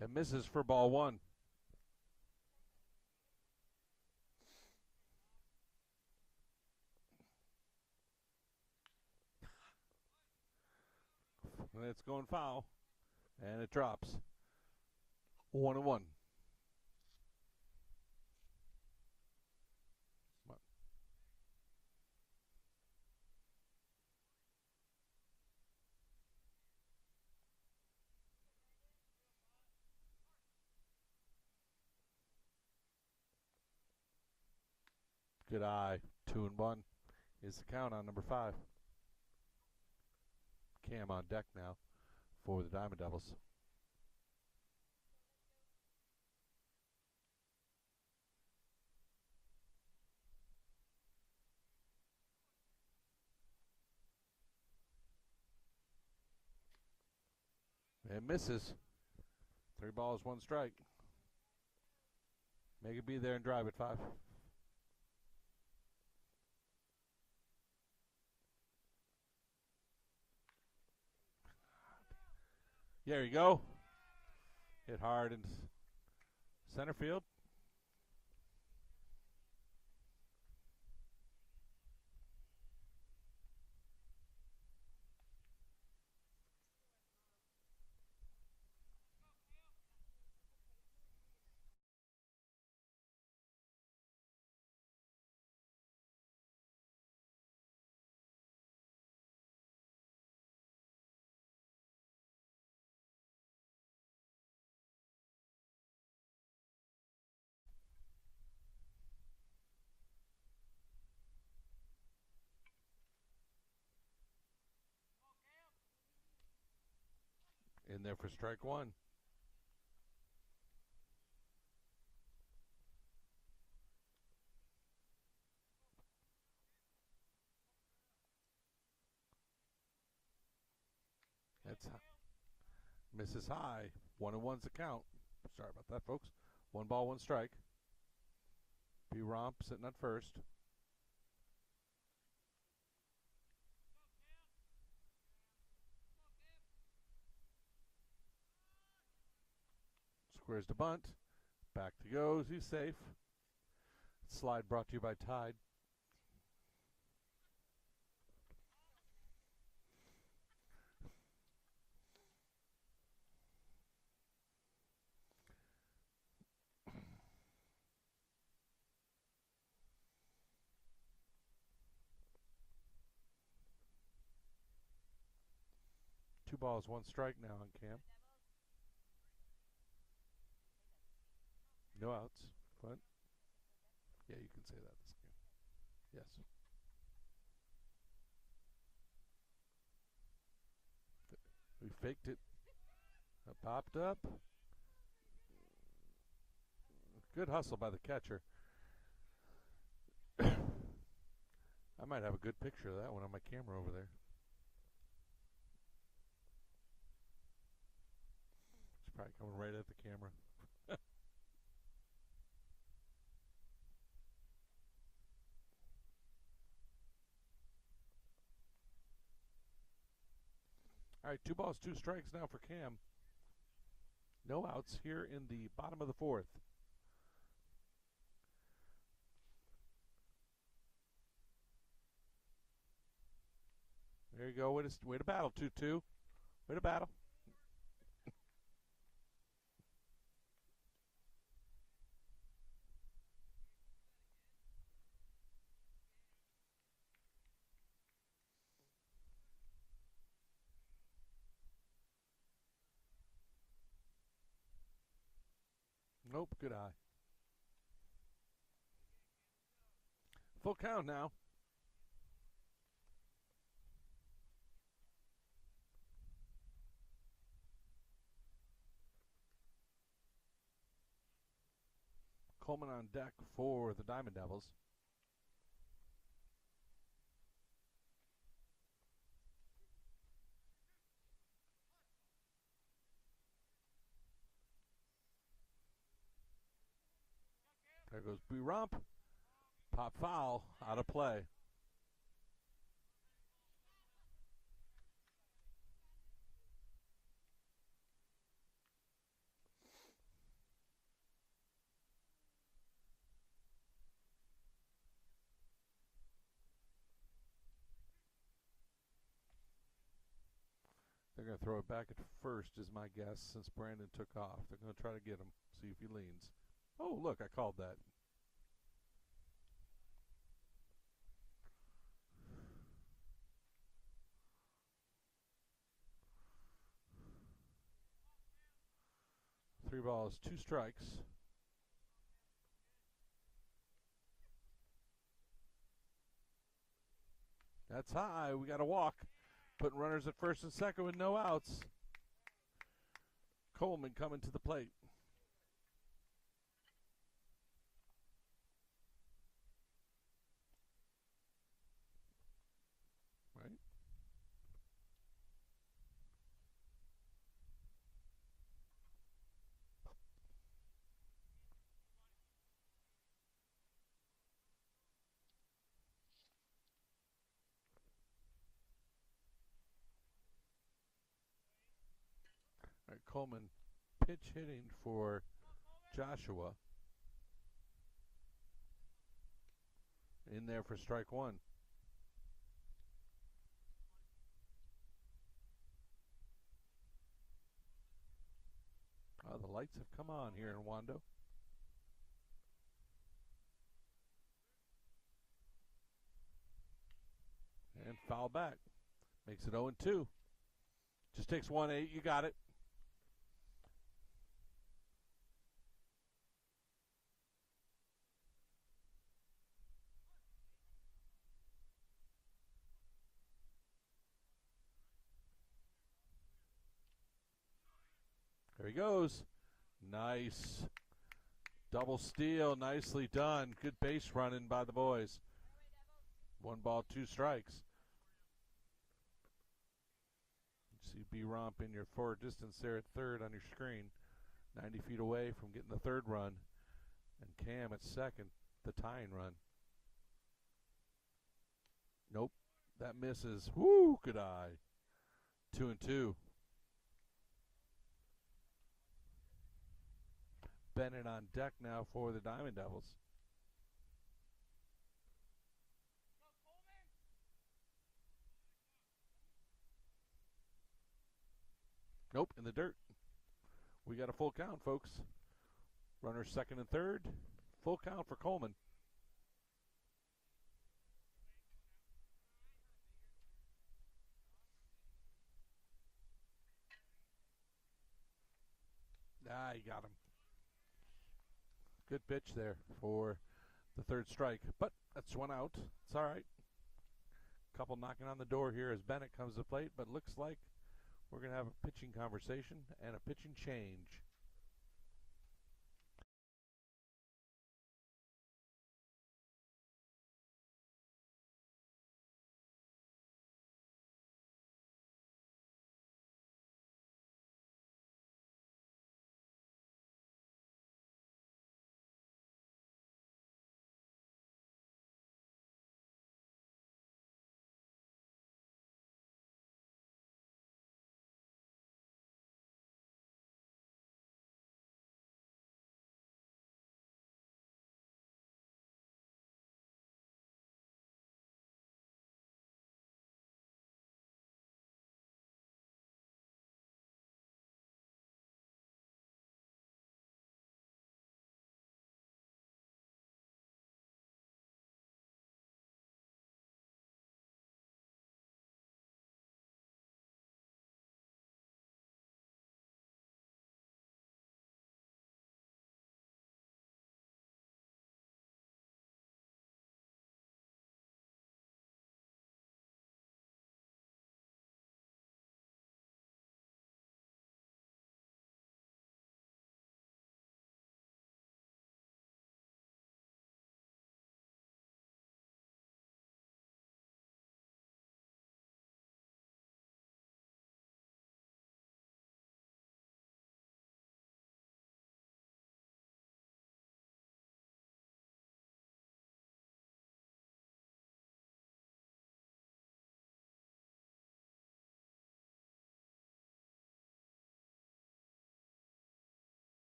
And misses for ball 1. And it's going foul. And it drops. 1-1. Good eye. 2-1 is the count on number 5. Cam on deck now for the Diamond Devils. And misses. 3 balls, 1 strike. Make it be there and drive it, 5. There you go. Hit hard in center field. In there for strike 1. That's misses high. 1-1's the count. Sorry about that, folks. 1 ball, 1 strike. B-Romp sitting at first. Squares to bunt. Back to goes. He's safe. Slide brought to you by Tide. Two balls, 1 strike now on Cam. No outs. What? Yeah, you can say that this game. Yes. We faked it. It popped up. Good hustle by the catcher. I might have a good picture of that one on my camera over there. It's probably coming right at the camera. All right, 2 balls, 2 strikes now for Cam. No outs here in the bottom of the 4th. There you go. Way to battle, 2-2. Way to battle. Nope, good eye. Full count now. Coleman on deck for the Diamond Devils. There goes B-Romp. Pop foul, out of play. They're going to throw it back at first, is my guess, since Brandon took off. They're going to try to get him, see if he leans. Oh, look, I called that. Three balls, two strikes. That's high. We got to walk. Putting runners at first and second with no outs. Coleman coming to the plate. Right. All right, Coleman pitch hitting for Joshua. In there for strike one. Oh, the lights have come on here in Wando. And foul back. Makes it 0-2. Just takes 1-8. You got it. There he goes. Nice. Double steal. Nicely done. Good base running by the boys. 1 ball, 2 strikes. You see B-Romp in your forward distance there at third on your screen. 90 feet away from getting the third run. And Cam at second, the tying run. Nope. That misses. Woo, good eye. 2-2. Bennett on deck now for the Diamond Devils. Nope, in the dirt. We got a full count, folks. Runners second and third. Full count for Coleman. Ah, you got him. Good pitch there for the third strike. But that's 1 out. It's all right. Couple knocking on the door here as Bennett comes to plate, but looks like we're going to have a pitching conversation and a pitching change.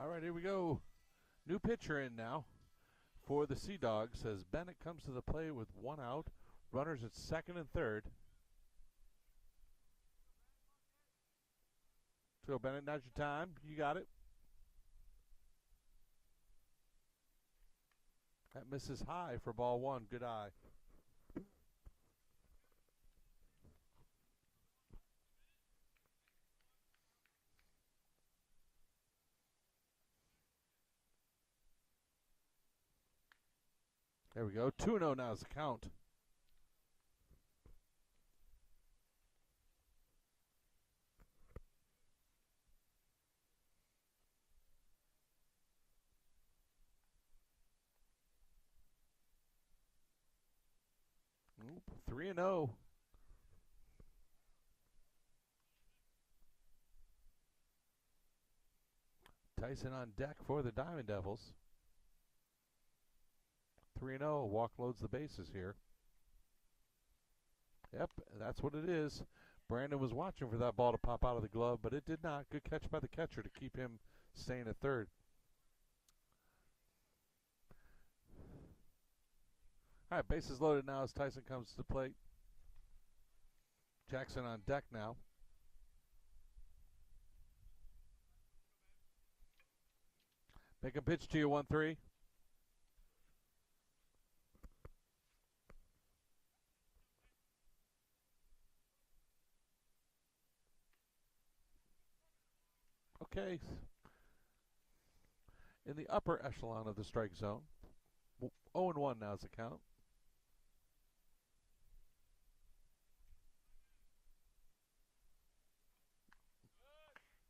All right, here we go. New pitcher in now for the Seadogs as Bennett comes to the plate with one out. Runners at second and third. So Bennett, now's your time. You got it. That misses high for ball one. Good eye. There we go. 2-0 now is the count. Oop, 3-0. Tyson on deck for the Diamond Devils. 3-0. Walk loads the bases here. Yep, that's what it is. Brandon was watching for that ball to pop out of the glove, but it did not. Good catch by the catcher to keep him staying at third. All right, bases loaded now as Tyson comes to the plate. Jackson on deck now. Make a pitch to you, 1-3. Okay. In the upper echelon of the strike zone. 0-1 now is the count.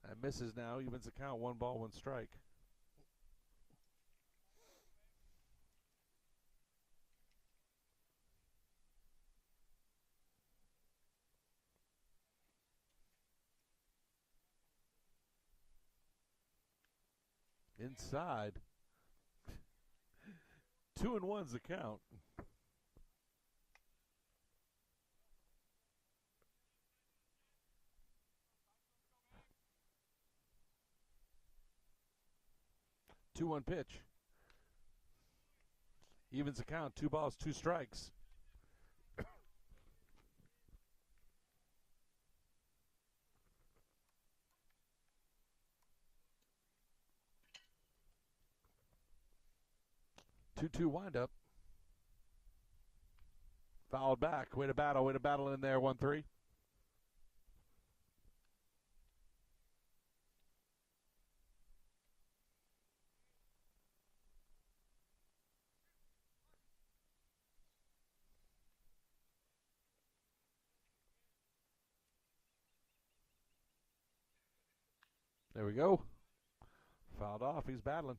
That misses now, evens the count, 1 ball, 1 strike. Inside. 2-1's the count. Two-one pitch. Evens the count. 2 balls, 2 strikes. Two windup. Fouled back. Way to battle in there. 1-3. There we go. Fouled off. He's battling.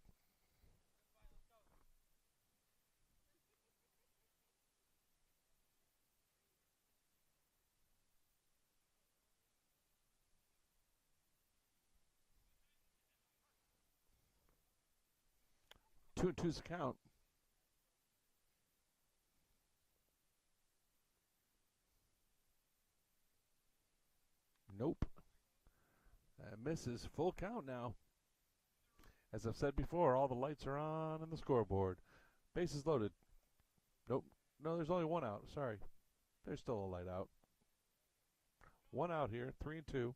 Two and two's the count. Nope. That misses. Full count now. As I've said before, all the lights are on the scoreboard. Bases loaded. Nope. No, there's only 1 out. Sorry. There's still a light out. 1 out here. 3-2.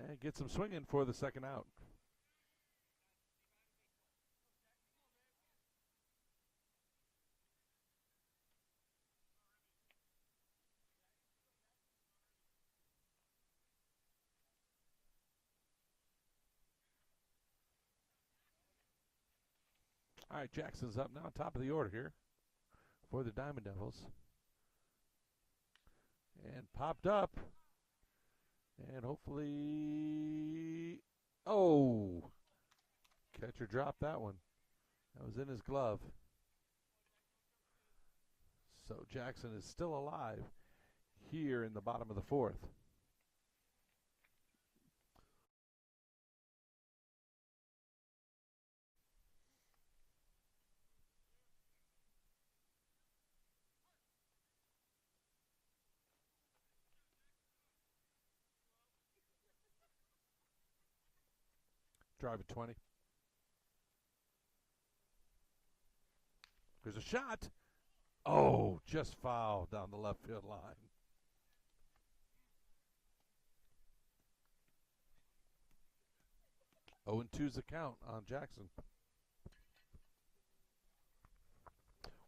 And gets him swinging for the second out. All right, Jackson's up now, top of the order here for the Diamond Devils. And popped up. And hopefully, oh, catcher dropped that one. That was in his glove. So Jackson is still alive here in the bottom of the 4th. Drive at 20. There's a shot. Oh, just foul down the left field line. 0-2's the count on Jackson.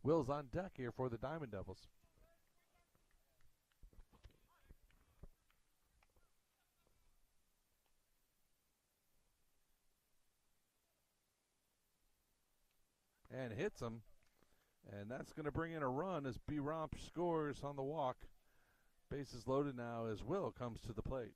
Will's on deck here for the Diamond Devils. And hits him. And that's going to bring in a run as B. Romp scores on the walk. Bases loaded now as Will comes to the plate.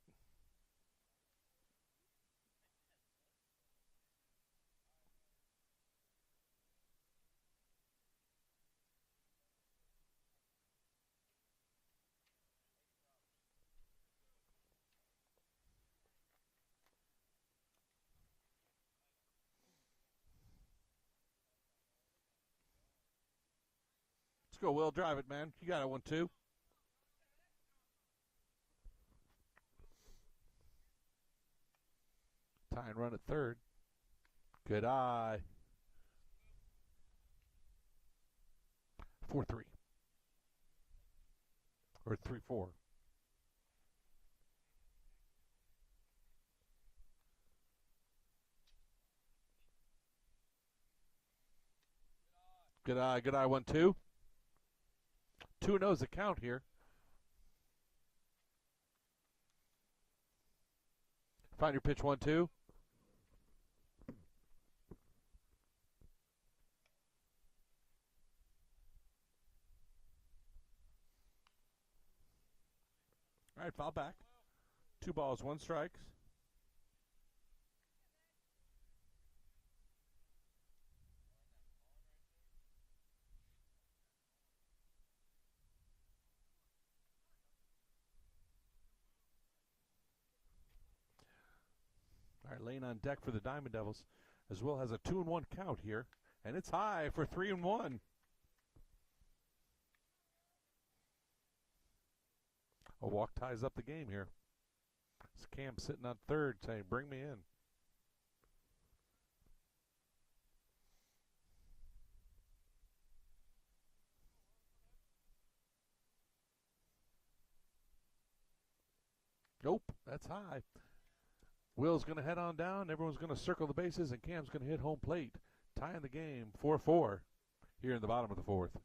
Let's go, Will. Drive it, man. You got it, 1-2. Tying run at third. Good eye. 4-3. Or 3-4. Good eye, 1-2. 2-0's the count here. Find your pitch, 1-2. All right, foul back. 2 balls, 1 strike. All right, Lane on deck for the Diamond Devils, as Will has a 2-1 count here, and it's high for 3-1. A walk ties up the game here. It's Cam sitting on third saying, bring me in. Nope, that's high. Will's going to head on down. Everyone's going to circle the bases, and Cam's going to hit home plate, tying the game 4-4 here in the bottom of the 4th.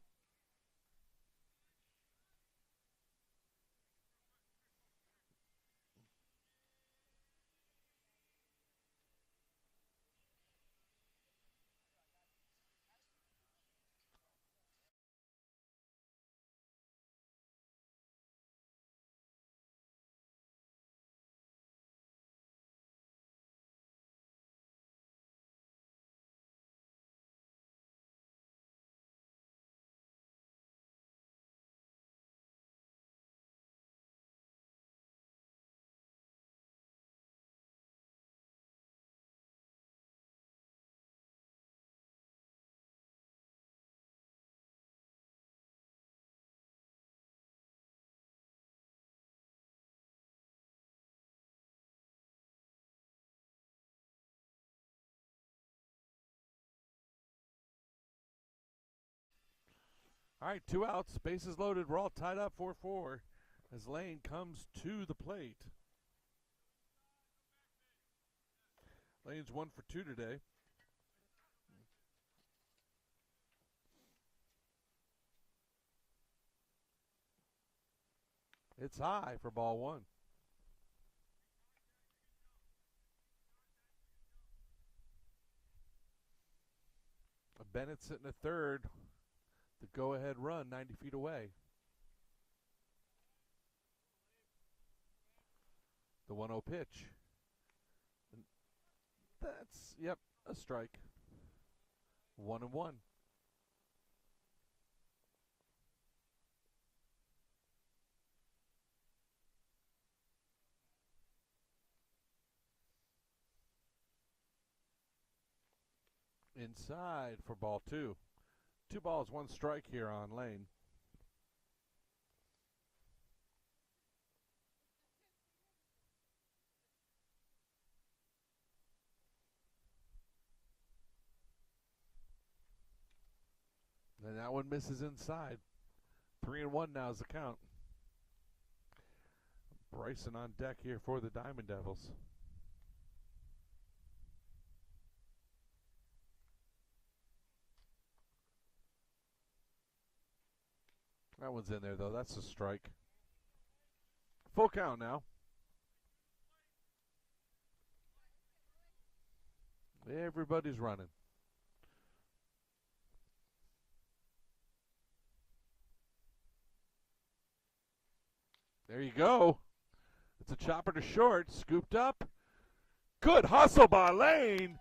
All right, 2 outs, bases loaded. We're all tied up 4-4 as Lane comes to the plate. Lane's 1 for 2 today. It's high for ball 1. Bennett sitting at third. The go-ahead run 90 feet away. The 1-0 pitch. And that's, yep, a strike. 1-1. Inside for ball 2. 2 balls, 1 strike here on Lane. That one misses inside. 3-1 now is the count. Bryson on deck here for the Diamond Devils. That one's in there, though. That's a strike. Full count now. Everybody's running. There you go. It's a chopper to short. Scooped up. Good hustle by Lane.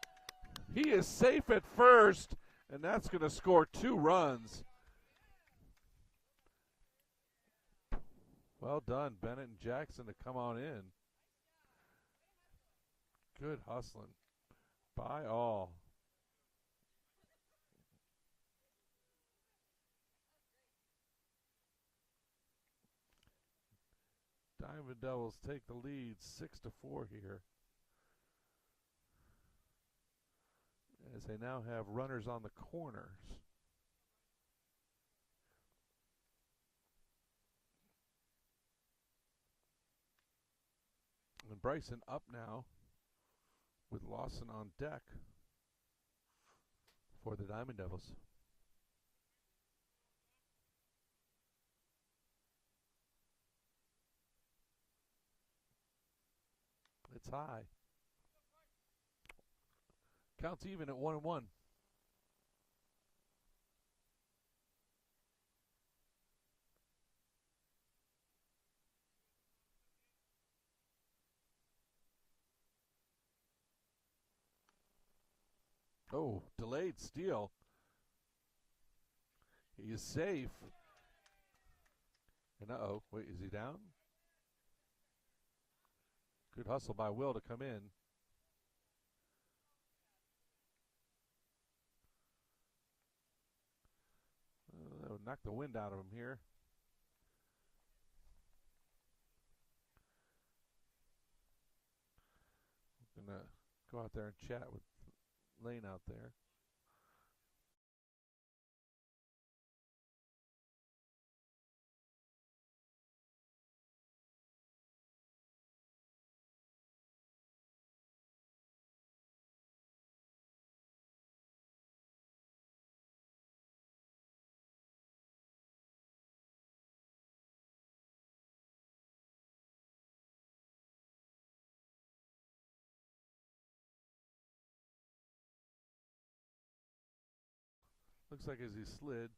He is safe at first, and that's going to score 2 runs. Well done, Bennett and Jackson, to come on in. Good hustling by all. Diamond Devils take the lead 6-4 here, as they now have runners on the corners. And Bryson up now with Lawson on deck for the Diamond Devils. It's high. Counts even at 1-1. Oh, delayed steal. He is safe. And uh-oh, wait, is he down? Good hustle by Will to come in. That would knock the wind out of him here. I'm going to go out there and chat with Lane out there. Looks like as he slid,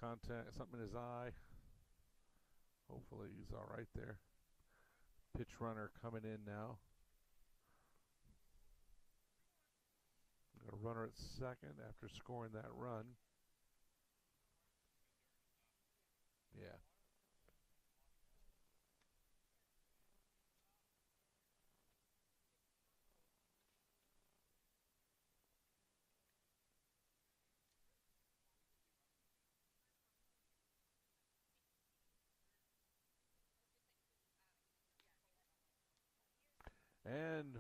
contact, something in his eye. Hopefully he's all right there. Pitch runner coming in now. Got a runner at second after scoring that run. Yeah. And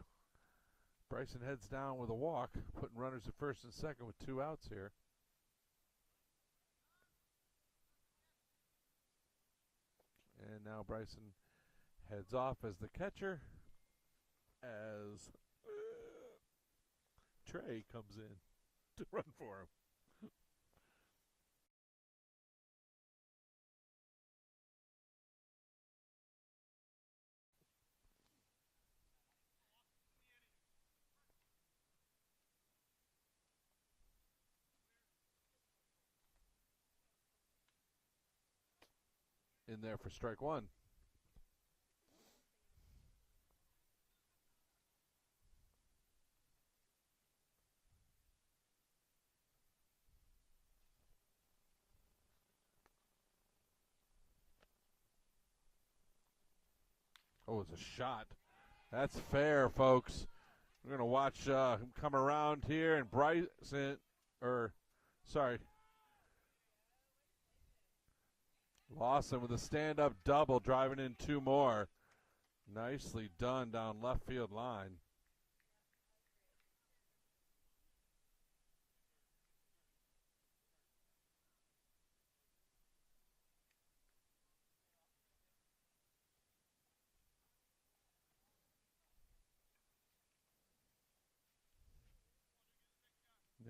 Bryson heads down with a walk, putting runners at first and second with 2 outs here. And now Bryson heads off as the catcher, as Trey comes in to run for him. In there for strike 1. Oh, it's a shot. That's fair, folks. We're going to watch him come around here, and Bryson, Lawson with a stand-up double, driving in 2 more. Nicely done down left field line.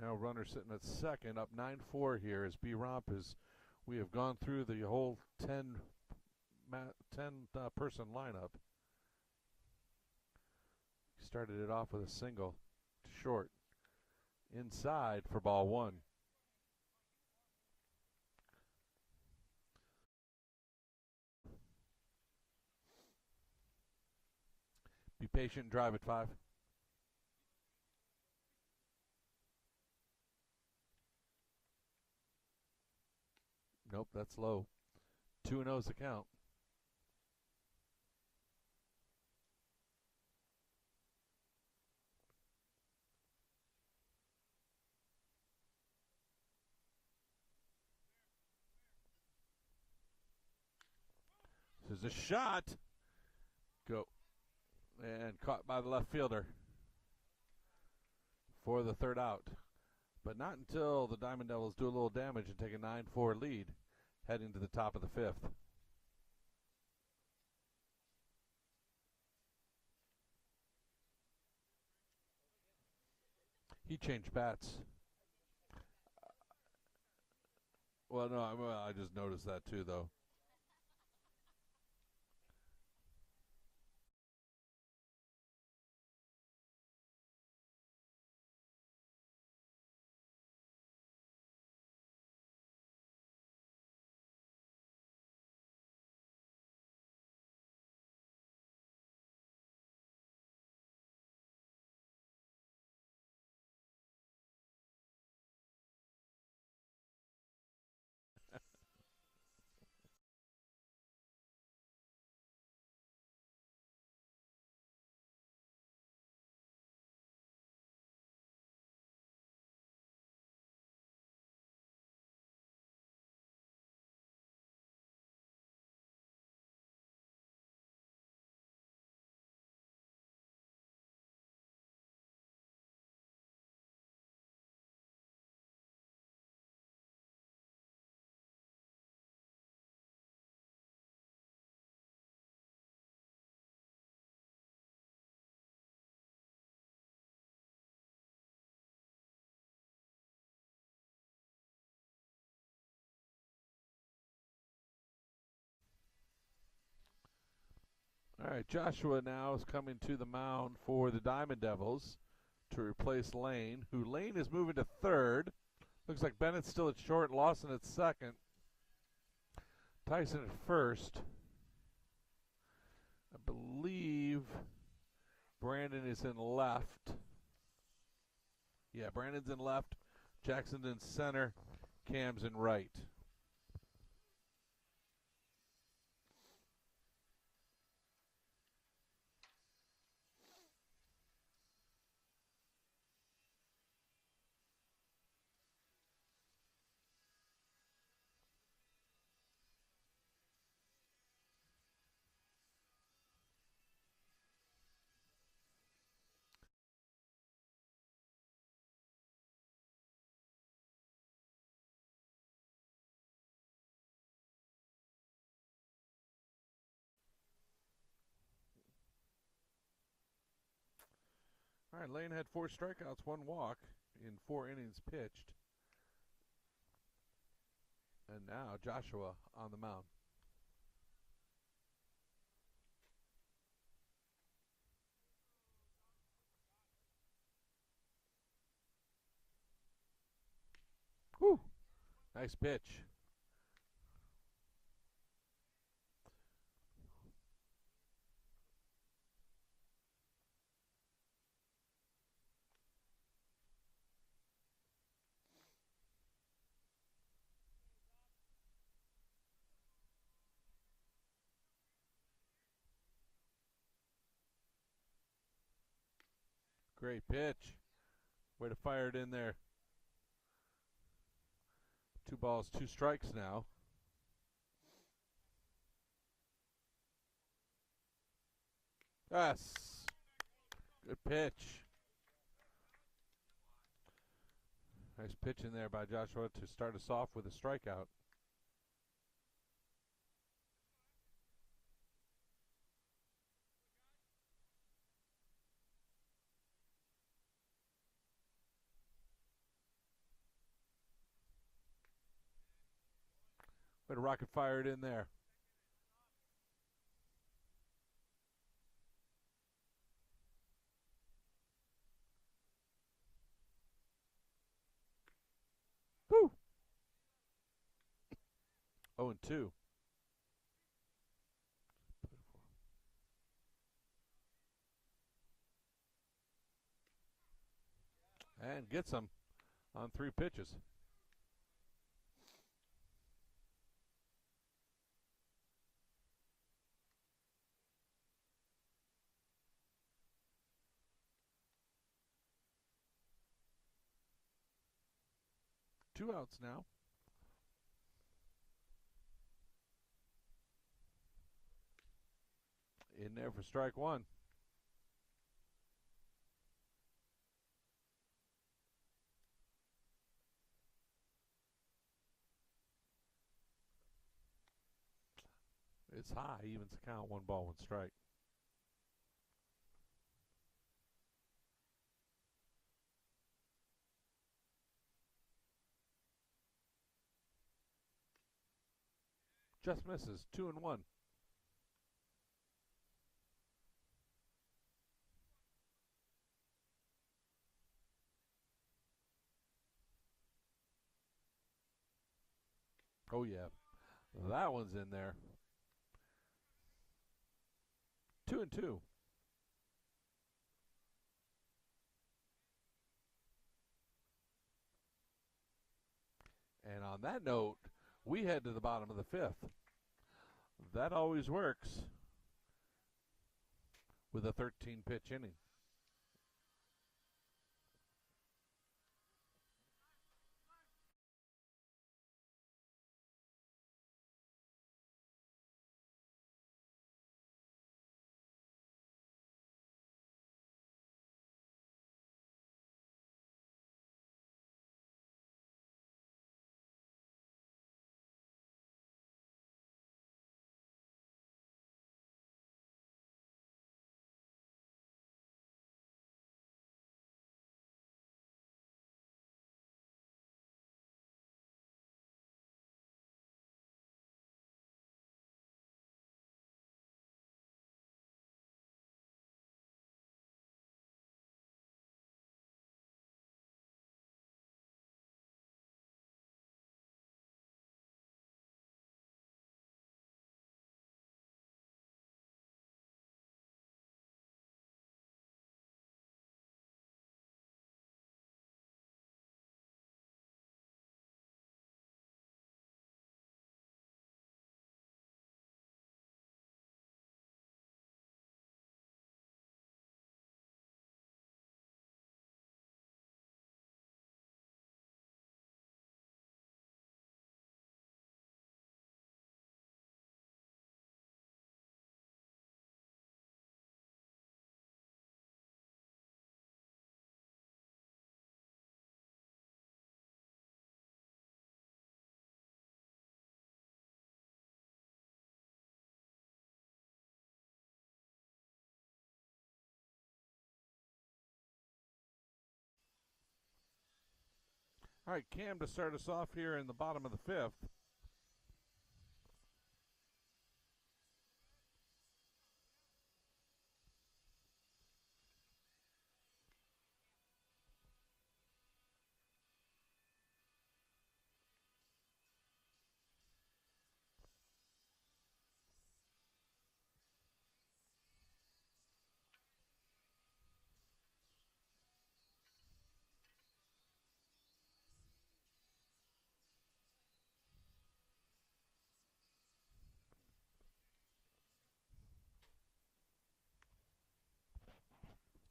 Now runner sitting at second, up 9-4 here as B-Romp is. We have gone through the whole 10 person lineup. Started it off with a single, short, inside for ball one. Be patient and drive at 5. Nope, that's low. 2-0 is the count. This is a shot. Go. And caught by the left fielder for the third out. But not until the Diamond Devils do a little damage and take a 9-4 lead heading to the top of the 5th. He changed bats. Well, no, I just noticed that too, though. All right, Joshua now is coming to the mound for the Diamond Devils to replace Lane, who Lane is moving to third. Looks like Bennett's still at short, Lawson at second. Tyson at first. I believe Brandon is in left. Yeah, Brandon's in left. Jackson's in center. Cam's in right. All right, Lane had 4 strikeouts, 1 walk in 4 innings pitched. And now Joshua on the mound. Whew. Nice pitch. Great pitch. Way to fire it in there. 2 balls, 2 strikes now. Yes. Good pitch. Nice pitch in there by Joshua to start us off with a strikeout. Better rocket fire it in there. Woo! 0-2. And gets them on 3 pitches. Two outs now. In there for strike one. It's high, evens the count, 1 ball, 1 strike. Just misses, 2-1. Oh yeah, that one's in there. 2-2. And on that note, we head to the bottom of the 5th. That always works with a 13-pitch inning. All right, Cam to start us off here in the bottom of the 5th.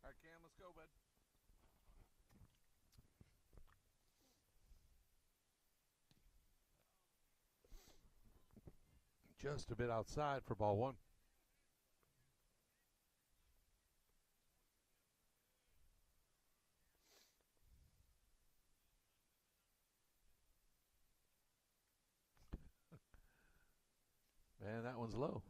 All right, Cam, let's go, bud. Just a bit outside for ball 1. Man, that one's low.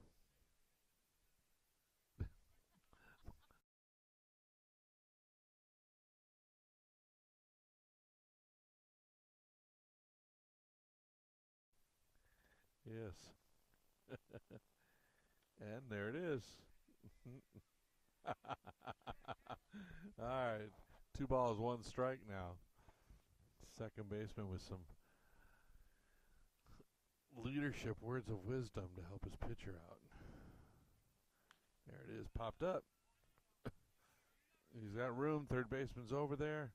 Yes. And there it is. All right. 2 balls, 1 strike now. Second baseman with some leadership words of wisdom to help his pitcher out. There it is, popped up. He's got room. Third baseman's over there.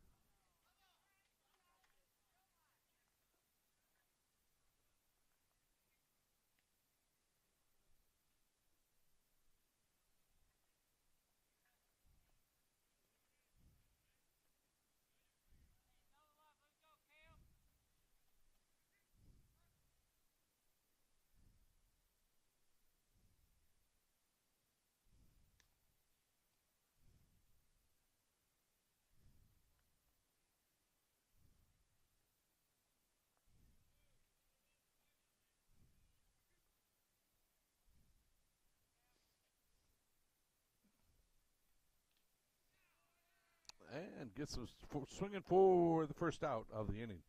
And gets him swinging for the first out of the inning.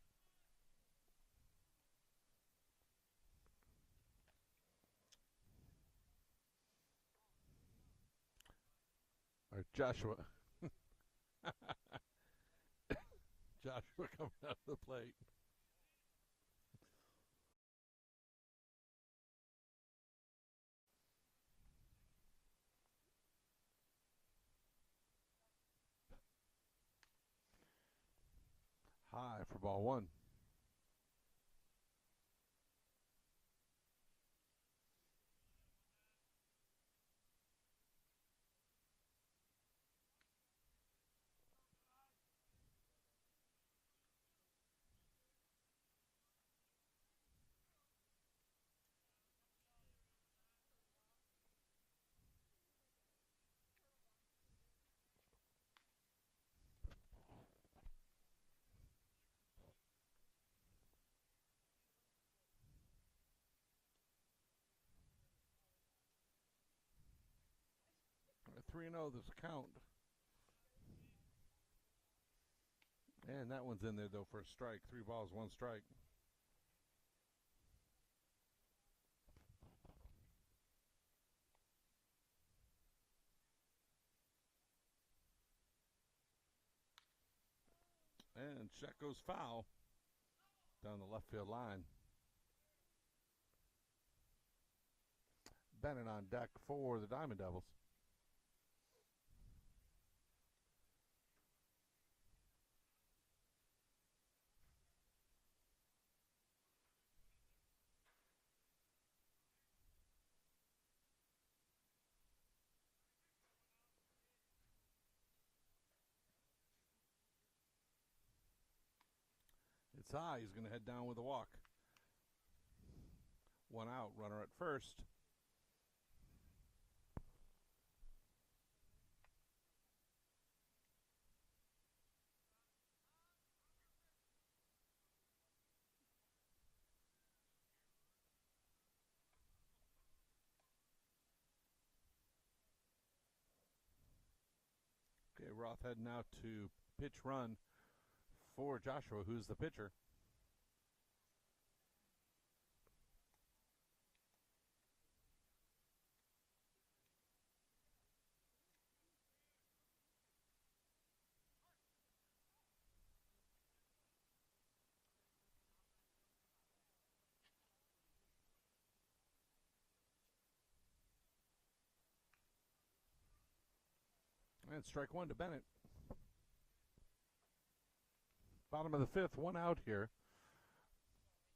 Or Joshua. Joshua coming out of the plate. High for ball 1. A 3-0, this count. And that one's in there, though, for a strike. 3 balls, 1 strike. And shot goes foul down the left field line. Bennett on deck for the Diamond Devils. It's high. He's going to head down with a walk. 1 out. Runner at first. Okay, Roth heading out to pitch run for Joshua, who's the pitcher. And strike 1 to Bennett. Bottom of the 5th, 1 out here.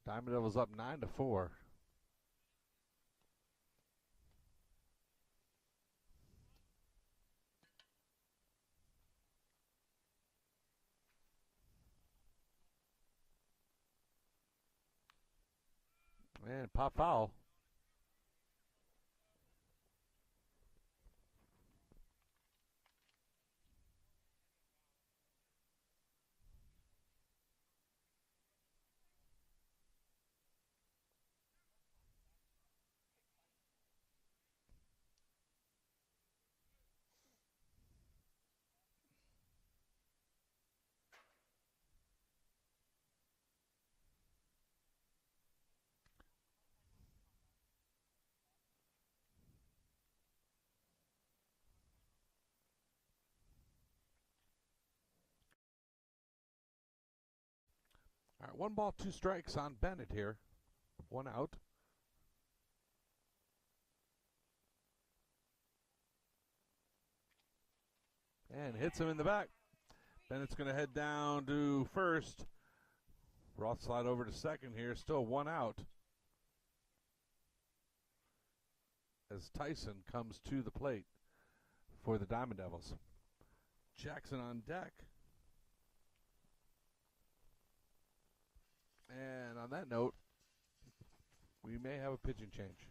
Diamond Devils up 9-4. And pop foul. right, 1 ball, 2 strikes on Bennett here. 1 out. And hits him in the back. Bennett's going to head down to first. Roth slide over to second here. Still 1 out. As Tyson comes to the plate for the Diamond Devils. Jackson on deck. And on that note, we may have a pitching change.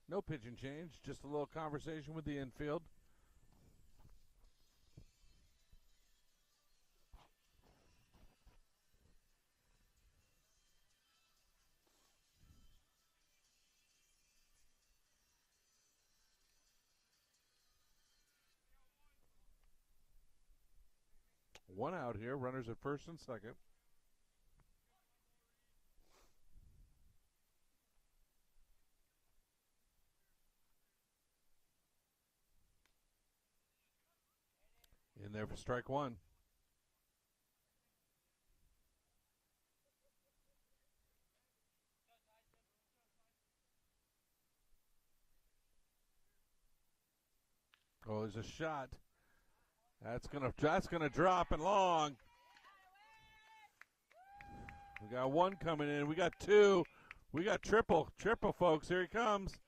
No pitching change, just a little conversation with the infield. One out here, runners at first and second. In there for strike 1. Oh, there's a shot. That's gonna drop and long. We got 1 coming in. We got 2. We got triple, folks. Here he comes.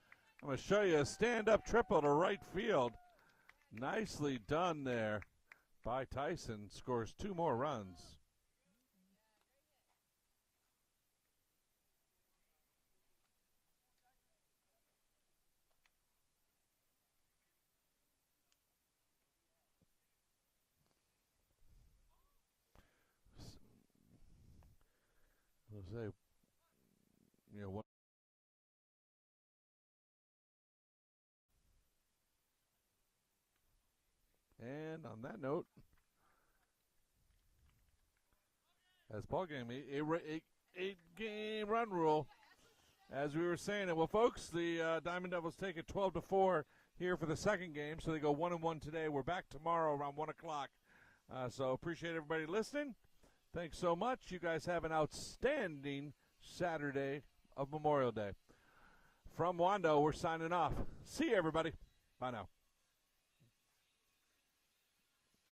I'm gonna show you a stand-up triple to right field. Nicely done there by Tyson. Scores 2 more runs. Say, what? And on that note, as ball game, 8-game run rule, as we were saying it. Well, folks, the Diamond Devils take it 12-4 here for the second game, so they go 1-1 today. We're back tomorrow around 1 o'clock. So appreciate everybody listening. Thanks so much. You guys have an outstanding Saturday of Memorial Day. From Wando, we're signing off. See you, everybody. Bye now.